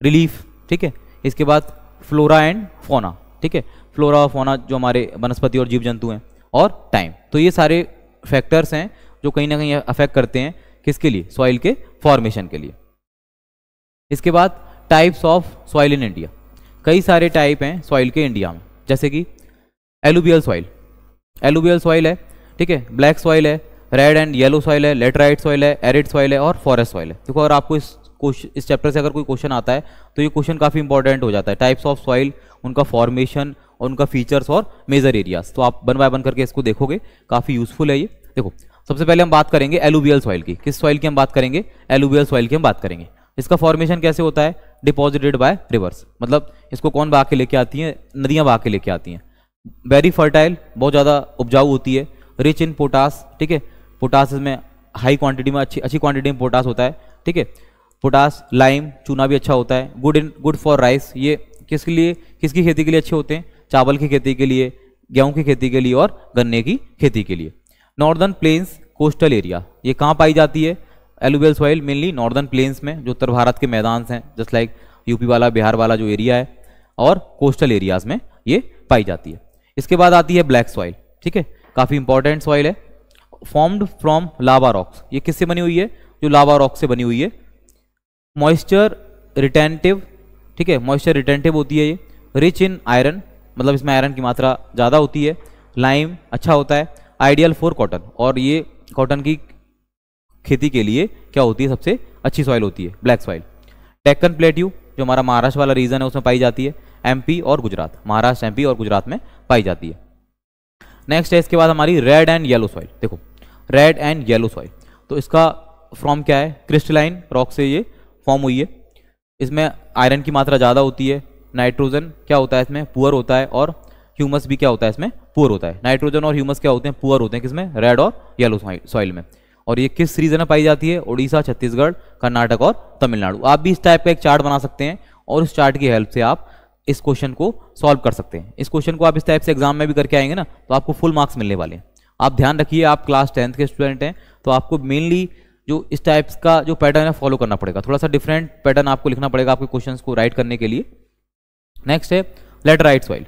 रिलीफ, ठीक है, इसके बाद फ्लोरा एंड फोना, ठीक है, फ्लोरा और फोना जो हमारे वनस्पति और जीव जंतु हैं, और टाइम, तो ये सारे फैक्टर्स हैं जो कहीं ना कहीं अफेक्ट करते हैं किसके लिए, सॉइल के फॉर्मेशन के लिए। इसके बाद types of soil in India, कई सारे टाइप हैं सॉइल के इंडिया में, जैसे कि एलुवियल सॉइल, एलुवियल सॉइल है, ठीक है, ब्लैक सॉइल है, रेड एंड येलो सॉइल है, लेटराइट सॉइल है, एरिड सॉइल है और फॉरेस्ट सॉइल है। देखो अगर आपको इस चैप्टर से अगर कोई क्वेश्चन आता है तो ये क्वेश्चन काफ़ी इंपॉर्टेंट हो जाता है, टाइप्स ऑफ सॉइल, उनका फॉर्मेशन और उनका फीचर्स और मेजर एरियाज, तो आप 1 बाय 1 करके इसको देखोगे, काफ़ी यूजफुल है ये। देखो सबसे पहले हम बात करेंगे एलुवियल सॉइल की, किस सॉइल की हम बात करेंगे, एलुवियल सॉइल की हम बात करेंगे। इसका फॉर्मेशन कैसे होता है, डिपॉजिटेड बाय रिवर्स, मतलब इसको कौन बहा के लेके आती हैं, नदियां बहा के लेके आती हैं। वेरी फर्टाइल, बहुत ज़्यादा उपजाऊ होती है, रिच इन पोटास, ठीक है, पोटास इसमें हाई क्वांटिटी में, अच्छी क्वांटिटी में पोटास होता है, ठीक है, पोटास, लाइम, चूना भी अच्छा होता है, गुड फॉर राइस, ये किसके लिए, किसकी खेती के लिए अच्छे होते हैं, चावल की खेती के लिए, गेहूं की खेती के लिए और गन्ने की खेती के लिए। नॉर्दर्न प्लेन्स कोस्टल एरिया, ये कहाँ पाई जाती है, alluvial soil mainly northern plains में, जो उत्तर भारत के मैदान हैं, जस्ट लाइक यूपी वाला, बिहार वाला जो एरिया है, और कोस्टल एरियाज में ये पाई जाती है। इसके बाद आती है ब्लैक सॉइल, ठीक है, काफ़ी इंपॉर्टेंट सॉइल है, फॉर्म्ड फ्रॉम लावा रॉक्स, ये किससे बनी हुई है, जो लावा रॉक से बनी हुई है। मॉइस्चर रिटेंटिव, ठीक है, मॉइस्चर रिटेंटिव होती है ये। रिच इन आयरन, मतलब इसमें आयरन की मात्रा ज़्यादा होती है। लाइम अच्छा होता है। आइडियल फॉर कॉटन, और ये कॉटन की खेती के लिए क्या होती है, सबसे अच्छी सॉइल होती है ब्लैक सॉइल। डेक्कन प्लेट्यू, जो हमारा महाराष्ट्र वाला रीजन है उसमें पाई जाती है। एमपी और गुजरात, महाराष्ट्र, एमपी और गुजरात में पाई जाती है। नेक्स्ट है इसके बाद हमारी रेड एंड येलो सॉइल। देखो रेड एंड येलो सॉइल, तो इसका फॉर्म क्या है, क्रिस्टलाइन रॉक से ये फॉर्म हुई है। इसमें आयरन की मात्रा ज़्यादा होती है। नाइट्रोजन क्या होता है इसमें, पुअर होता है, और ह्यूमस भी क्या होता है इसमें, पुअर होता है। नाइट्रोजन और ह्यूमस क्या होते हैं, पुअर होते हैं किसमें, रेड और येलो सॉइल में। और ये किस रीजन में पाई जाती है, उड़ीसा, छत्तीसगढ़, कर्नाटक और तमिलनाडु। आप भी इस टाइप का एक चार्ट बना सकते हैं और उस चार्ट की हेल्प से आप इस क्वेश्चन को सॉल्व कर सकते हैं। इस क्वेश्चन को आप इस टाइप से एग्जाम में भी करके आएंगे ना, तो आपको फुल मार्क्स मिलने वाले हैं। आप ध्यान रखिए, आप क्लास 10th के स्टूडेंट हैं, तो आपको मेनली जो इस टाइप्स का जो पैटर्न है फॉलो करना पड़ेगा। थोड़ा सा डिफरेंट पैटर्न आपको लिखना पड़ेगा आपके क्वेश्चंस को राइट करने के लिए। नेक्स्ट है लेटराइट सॉइल।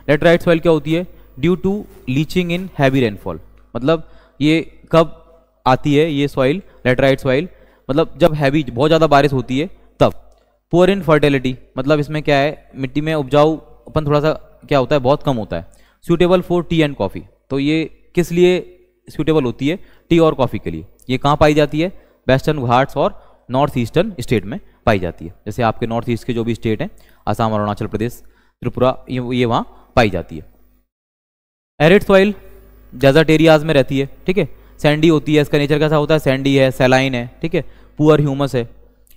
लेटराइट सॉइल क्या होती है, due to leaching in heavy rainfall, मतलब ये कब आती है ये सॉइल, लेटराइट सॉइल, मतलब जब हैवी बहुत ज़्यादा बारिश होती है तब। पुअर इन फर्टिलिटी, मतलब इसमें क्या है, मिट्टी में उपजाऊपन थोड़ा सा क्या होता है, बहुत कम होता है। Suitable for T and coffee, तो ये किस लिए सूटेबल होती है, टी और कॉफ़ी के लिए। ये कहाँ पाई जाती है, वेस्टर्न घाट्स और नॉर्थ ईस्टर्न स्टेट में पाई जाती है। जैसे आपके नॉर्थ ईस्ट के जो भी स्टेट हैं, असम, अरुणाचल प्रदेश, त्रिपुरा, ये वहाँ पाई जाती है। एरिड सॉइल डेजर्ट एरियाज में रहती है, ठीक है, सैंडी होती है। इसका नेचर कैसा होता है, सैंडी है, सैलाइन है, ठीक है, पुअर ह्यूमस है।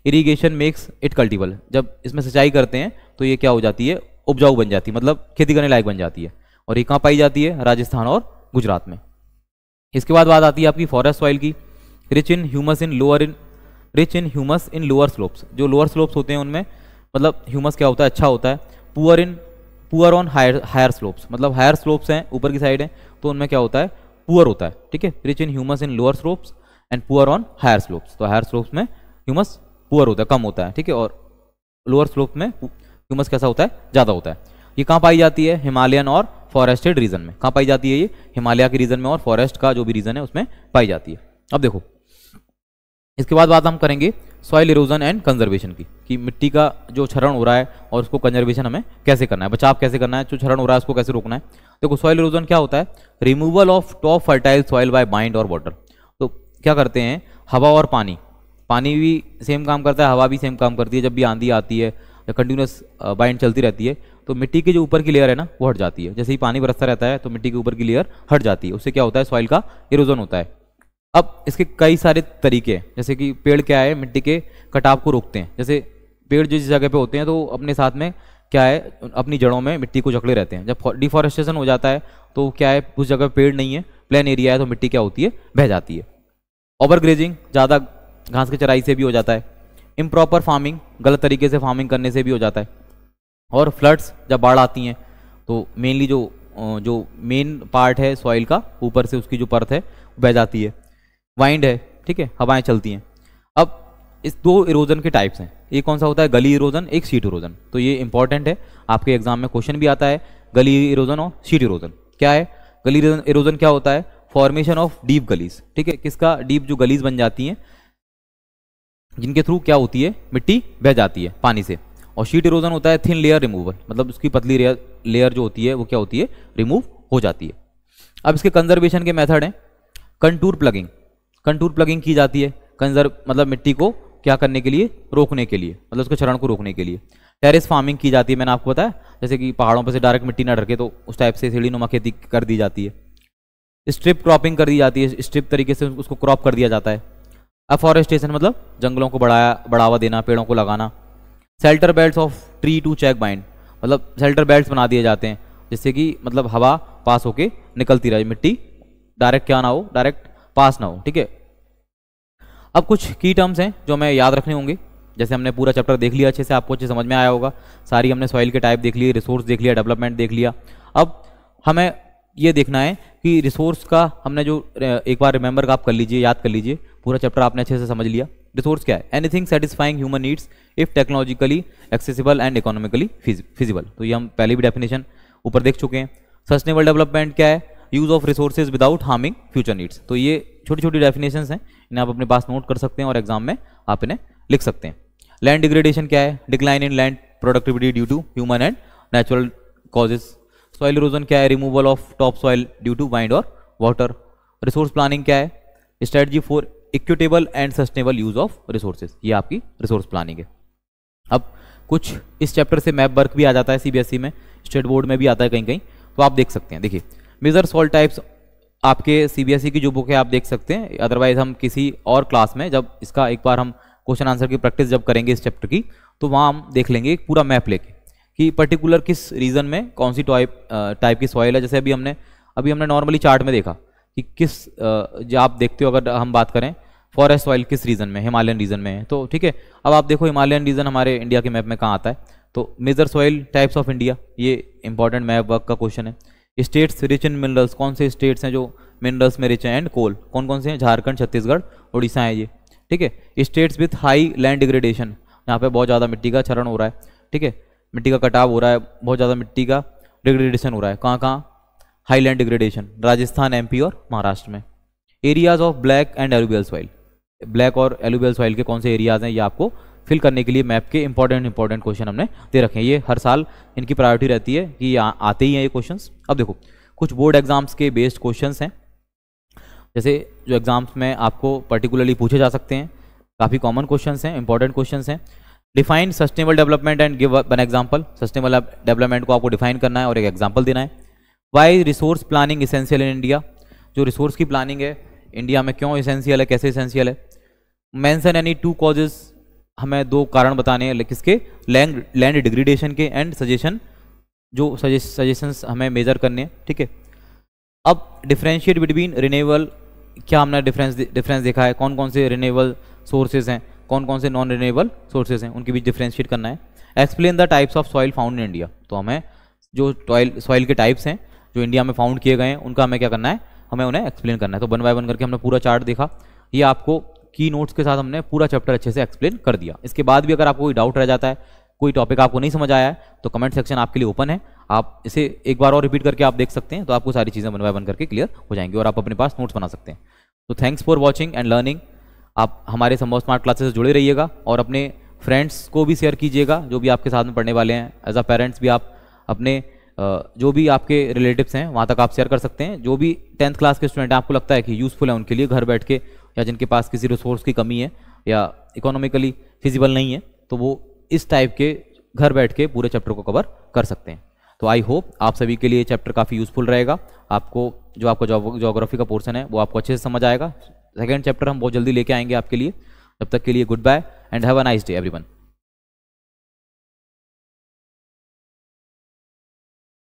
इरीगेशन मेक्स इट कल्टिबल, जब इसमें सिंचाई करते हैं तो ये क्या हो जाती है, उपजाऊ बन जाती है, मतलब खेती करने लायक बन जाती है। और ये कहाँ पाई जाती है, राजस्थान और गुजरात में। इसके बाद बात आती है आपकी फॉरेस्ट सॉइल की। Rich in humus in lower slopes, जो लोअर स्लोप्स होते हैं उनमें मतलब ह्यूमस क्या होता है, अच्छा होता है। पुअर ऑन हायर स्लोप्स, मतलब हायर स्लोप्स हैं, ऊपर की साइड है, तो उनमें क्या होता है, पुअर होता है, ठीक है। Rich in humus in lower slopes and poor on higher slopes, तो हायर स्लोप्स में ह्यूमस पुअर होता है, कम होता है, ठीक है, और लोअर स्लोप में ह्यूमस कैसा होता है, ज़्यादा होता है। ये कहाँ पाई जाती है, हिमालयन और फॉरेस्टेड रीजन में। कहाँ पाई जाती है ये, हिमालय के रीजन में और फॉरेस्ट का जो भी रीजन है उसमें पाई जाती है। अब देखो इसके बाद बात हम करेंगे सॉइल इरोजन एंड कंजर्वेशन की, कि मिट्टी का जो क्षरण हो रहा है और उसको कंजर्वेशन हमें कैसे करना है, बचाव कैसे करना है, जो क्षरण हो रहा है उसको कैसे रोकना है। देखो सॉइल इरोजन क्या होता है, removal of top fertile soil by bind और वाटर। तो क्या करते हैं, हवा और पानी, पानी भी सेम काम करता है, हवा भी सेम काम करती है। जब भी आंधी आती है या कंटिन्यूस बाइंड चलती रहती है तो मिट्टी की जो ऊपर की लेयर है ना वो हट जाती है। जैसे ही पानी बरसता रहता है तो मिट्टी के ऊपर की लेयर हट जाती है, उससे क्या होता है, सॉइल का इरोजन होता है। अब इसके कई सारे तरीके हैं, जैसे कि पेड़ क्या है, मिट्टी के कटाव को रोकते हैं। जैसे पेड़ जिस जगह पे होते हैं तो अपने साथ में क्या है, अपनी जड़ों में मिट्टी को जकड़े रहते हैं। जब डिफॉरेस्टेशन हो जाता है तो क्या है, उस जगह पेड़ नहीं है, प्लेन एरिया है, तो मिट्टी क्या होती है, बह जाती है। ओवरग्रेजिंग, ज़्यादा घास की चराई से भी हो जाता है। इम्प्रॉपर फार्मिंग, गलत तरीके से फार्मिंग करने से भी हो जाता है। और फ्लड्स, जब बाढ़ आती हैं तो मेनली जो मेन पार्ट है सॉइल का, ऊपर से उसकी जो परत है बह जाती है। वाइंड है, ठीक है, हवाएं चलती हैं। अब इस दो इरोजन के टाइप्स हैं, एक कौन सा होता है, गली इरोजन, एक शीट इरोजन। तो ये इंपॉर्टेंट है, आपके एग्जाम में क्वेश्चन भी आता है, गली इरोजन और शीट इरोजन। क्या है गली इरोजन, क्या होता है, फॉर्मेशन ऑफ डीप गलीज, ठीक है, किसका, डीप जो गलीज बन जाती हैं जिनके थ्रू क्या होती है, मिट्टी बह जाती है पानी से। और शीट इरोजन होता है थिन लेयर रिमूवल, मतलब उसकी पतली लेयर जो होती है वो क्या होती है, रिमूव हो जाती है। अब इसके कंजर्वेशन के मेथड हैं, कंटूर प्लगिंग, कंटूर प्लगिंग की जाती है, कंजर्व मतलब मिट्टी को क्या करने के लिए, रोकने के लिए, मतलब उसके क्षरण को रोकने के लिए। टेरेस फार्मिंग की जाती है, मैंने आपको बताया, जैसे कि पहाड़ों पर से डायरेक्ट मिट्टी ना ढके तो उस टाइप से सीढ़ी नुमा खेती कर दी जाती है। स्ट्रिप क्रॉपिंग कर दी जाती है, स्ट्रिप तरीके से उसको क्रॉप कर दिया जाता है। अफॉरेस्टेशन मतलब जंगलों को बढ़ावा देना, पेड़ों को लगाना। Shelter belts of tree to check bind, मतलब शेल्टर बेल्ट्स बना दिए जाते हैं जिससे कि मतलब हवा पास होके निकलती रहे, मिट्टी डायरेक्ट क्या ना हो, डायरेक्ट पास ना हो, ठीक है। अब कुछ की टर्म्स हैं जो हमें याद रखने होंगे। जैसे हमने पूरा चैप्टर देख लिया अच्छे से, आपको अच्छे समझ में आया होगा, सारी हमने सॉइल के टाइप देख लिए, रिसोर्स देख लिया, डेवलपमेंट देख लिया। अब हमें ये देखना है कि रिसोर्स का हमने जो एक बार रिमेंबर का आप कर लीजिए, याद कर लीजिए, पूरा चैप्टर आपने अच्छे से समझ लिया। रिसोर्स क्या है, anything satisfying human needs if technologically accessible and economically feasible. तो ये हम पहले भी डेफिनेशन ऊपर देख चुके हैं। सस्टेनेबल डेवलपमेंट क्या है, use of resources without harming future needs. तो ये छोटी छोटी डेफिनेशंस हैं, इन्हें आप अपने पास नोट कर सकते हैं और एग्जाम में आप इन्हें लिख सकते हैं। लैंड डिग्रेडेशन क्या है, decline in land productivity due to human and natural causes. Soil erosion क्या है, removal of top soil due to wind और वाटर। रिसोर्स प्लानिंग क्या है, strategy for equitable and sustainable use of resources. ये आपकी resource planning है। अब कुछ इस चैप्टर से मैप वर्क भी आ जाता है, सीबीएसई में, स्टेट बोर्ड में भी आता है कहीं कहीं, तो आप देख सकते हैं। देखिए मेजर सॉइल टाइप्स आपके सीबीएसई की जो बुक है आप देख सकते हैं, अदरवाइज हम किसी और क्लास में जब इसका एक बार हम क्वेश्चन आंसर की प्रैक्टिस जब करेंगे इस चैप्टर की, तो वहाँ हम देख लेंगे एक पूरा मैप लेके कि पर्टिकुलर किस रीजन में कौन सी टाइप की सॉइल है। जैसे अभी हमने नॉर्मली चार्ट में देखा कि किस जो आप देखते हो, अगर हम बात करें फॉरेस्ट सॉइल किस रीजन में, हिमालयन रीजन में है, तो ठीक है। अब आप देखो हिमालयन रीजन हमारे इंडिया के मैप में कहाँ आता है, तो major soil types of India, ये इंपॉर्टेंट मैप वर्क का क्वेश्चन है। स्टेट्स रिच इन मिनरल्स, कौन से स्टेट्स हैं जो मिनरल्स में रिच हैं, एंड कोल कौन कौन से हैं, झारखंड, छत्तीसगढ़, उड़ीसा है ये, ठीक है। States with high land degradation, यहाँ पे बहुत ज़्यादा मिट्टी का क्षरण हो रहा है, ठीक है, मिट्टी का कटाव हो रहा है, बहुत ज़्यादा मिट्टी का डिग्रेडेशन हो रहा है। कहाँ कहाँ, high land degradation, Rajasthan, MP और महाराष्ट्र में। Areas of black and alluvial soil, black और एलुवियल सॉइल के कौन से एरियाज हैं, ये आपको फिल करने के लिए मैप के इंपॉर्टेंट क्वेश्चन हमने दे रखे हैं। ये हर साल इनकी प्रायोरिटी रहती है कि आते ही हैं ये क्वेश्चंस। अब देखो कुछ बोर्ड एग्जाम्स के बेस्ड क्वेश्चंस हैं, जैसे जो एग्जाम्स में आपको पर्टिकुलरली पूछे जा सकते हैं, काफ़ी कॉमन क्वेश्चंस हैं, इंपॉर्टेंट क्वेश्चंस हैं। Define sustainable development and give an example, sustainable development को आपको डिफाइन करना है और एक एग्जाम्पल देना है। Why resource planning essential in India, जो रिसोर्स की प्लानिंग है इंडिया में क्यों इसेंशियल है, कैसे इसेंशियल है। मेंशन एनी टू कॉजेज, हमें दो कारण बताने हैं किसके, लैंड डिग्रेडेशन के, एंड सजेशन, जो सजेशंस हमें मेजर करने हैं, ठीक है। अब डिफरेंशिएट बिटवीन रिन्यूएबल, क्या हमने डिफरेंस देखा है, कौन कौन से रिन्यूएबल सोर्सेज हैं, कौन कौन से नॉन रिन्यूएबल सोर्सेज हैं, उनके बीच डिफरेंशिएट करना है। Explain the types of soil found in India, तो हमें जो सॉइल के टाइप्स हैं जो इंडिया में फाउंड किए गए हैं उनका हमें क्या करना है, हमें उन्हें एक्सप्लेन करना है। तो 1 बाय 1 करके हमने पूरा चार्ट देखा, ये आपको की नोट्स के साथ हमने पूरा चैप्टर अच्छे से एक्सप्लेन कर दिया। इसके बाद भी अगर आपको कोई डाउट रह जाता है कोई टॉपिक आपको नहीं समझ आया है तो कमेंट सेक्शन आपके लिए ओपन है, आप इसे एक बार और रिपीट करके आप देख सकते हैं, तो आपको सारी चीज़ें वन बाय वन करके क्लियर हो जाएंगी और आप अपने पास नोट्स बना सकते हैं। तो thanks for watching and learning. आप हमारे संभव स्मार्ट क्लासेस से जुड़े रहिएगा और अपने फ्रेंड्स को भी शेयर कीजिएगा जो भी आपके साथ में पढ़ने वाले हैं। एज अ पेरेंट्स भी आप अपने जो भी आपके रिलेटिव्स हैं वहाँ तक आप शेयर कर सकते हैं। जो भी 10th क्लास के स्टूडेंट हैं आपको लगता है कि यूज़फुल है उनके लिए घर बैठ के, या जिनके पास किसी रिसोर्स की कमी है या इकोनॉमिकली फिजिबल नहीं है, तो वो इस टाइप के घर बैठ के पूरे चैप्टर को कवर कर सकते हैं। तो आई होप आप सभी के लिए चैप्टर काफ़ी यूज़फुल रहेगा। आपको जो आपका ज्योग्राफी का पोर्शन है वो आपको अच्छे से समझ आएगा। सेकेंड चैप्टर हम बहुत जल्दी लेके आएंगे आपके लिए। तब तक के लिए good bye and have a nice day everyone.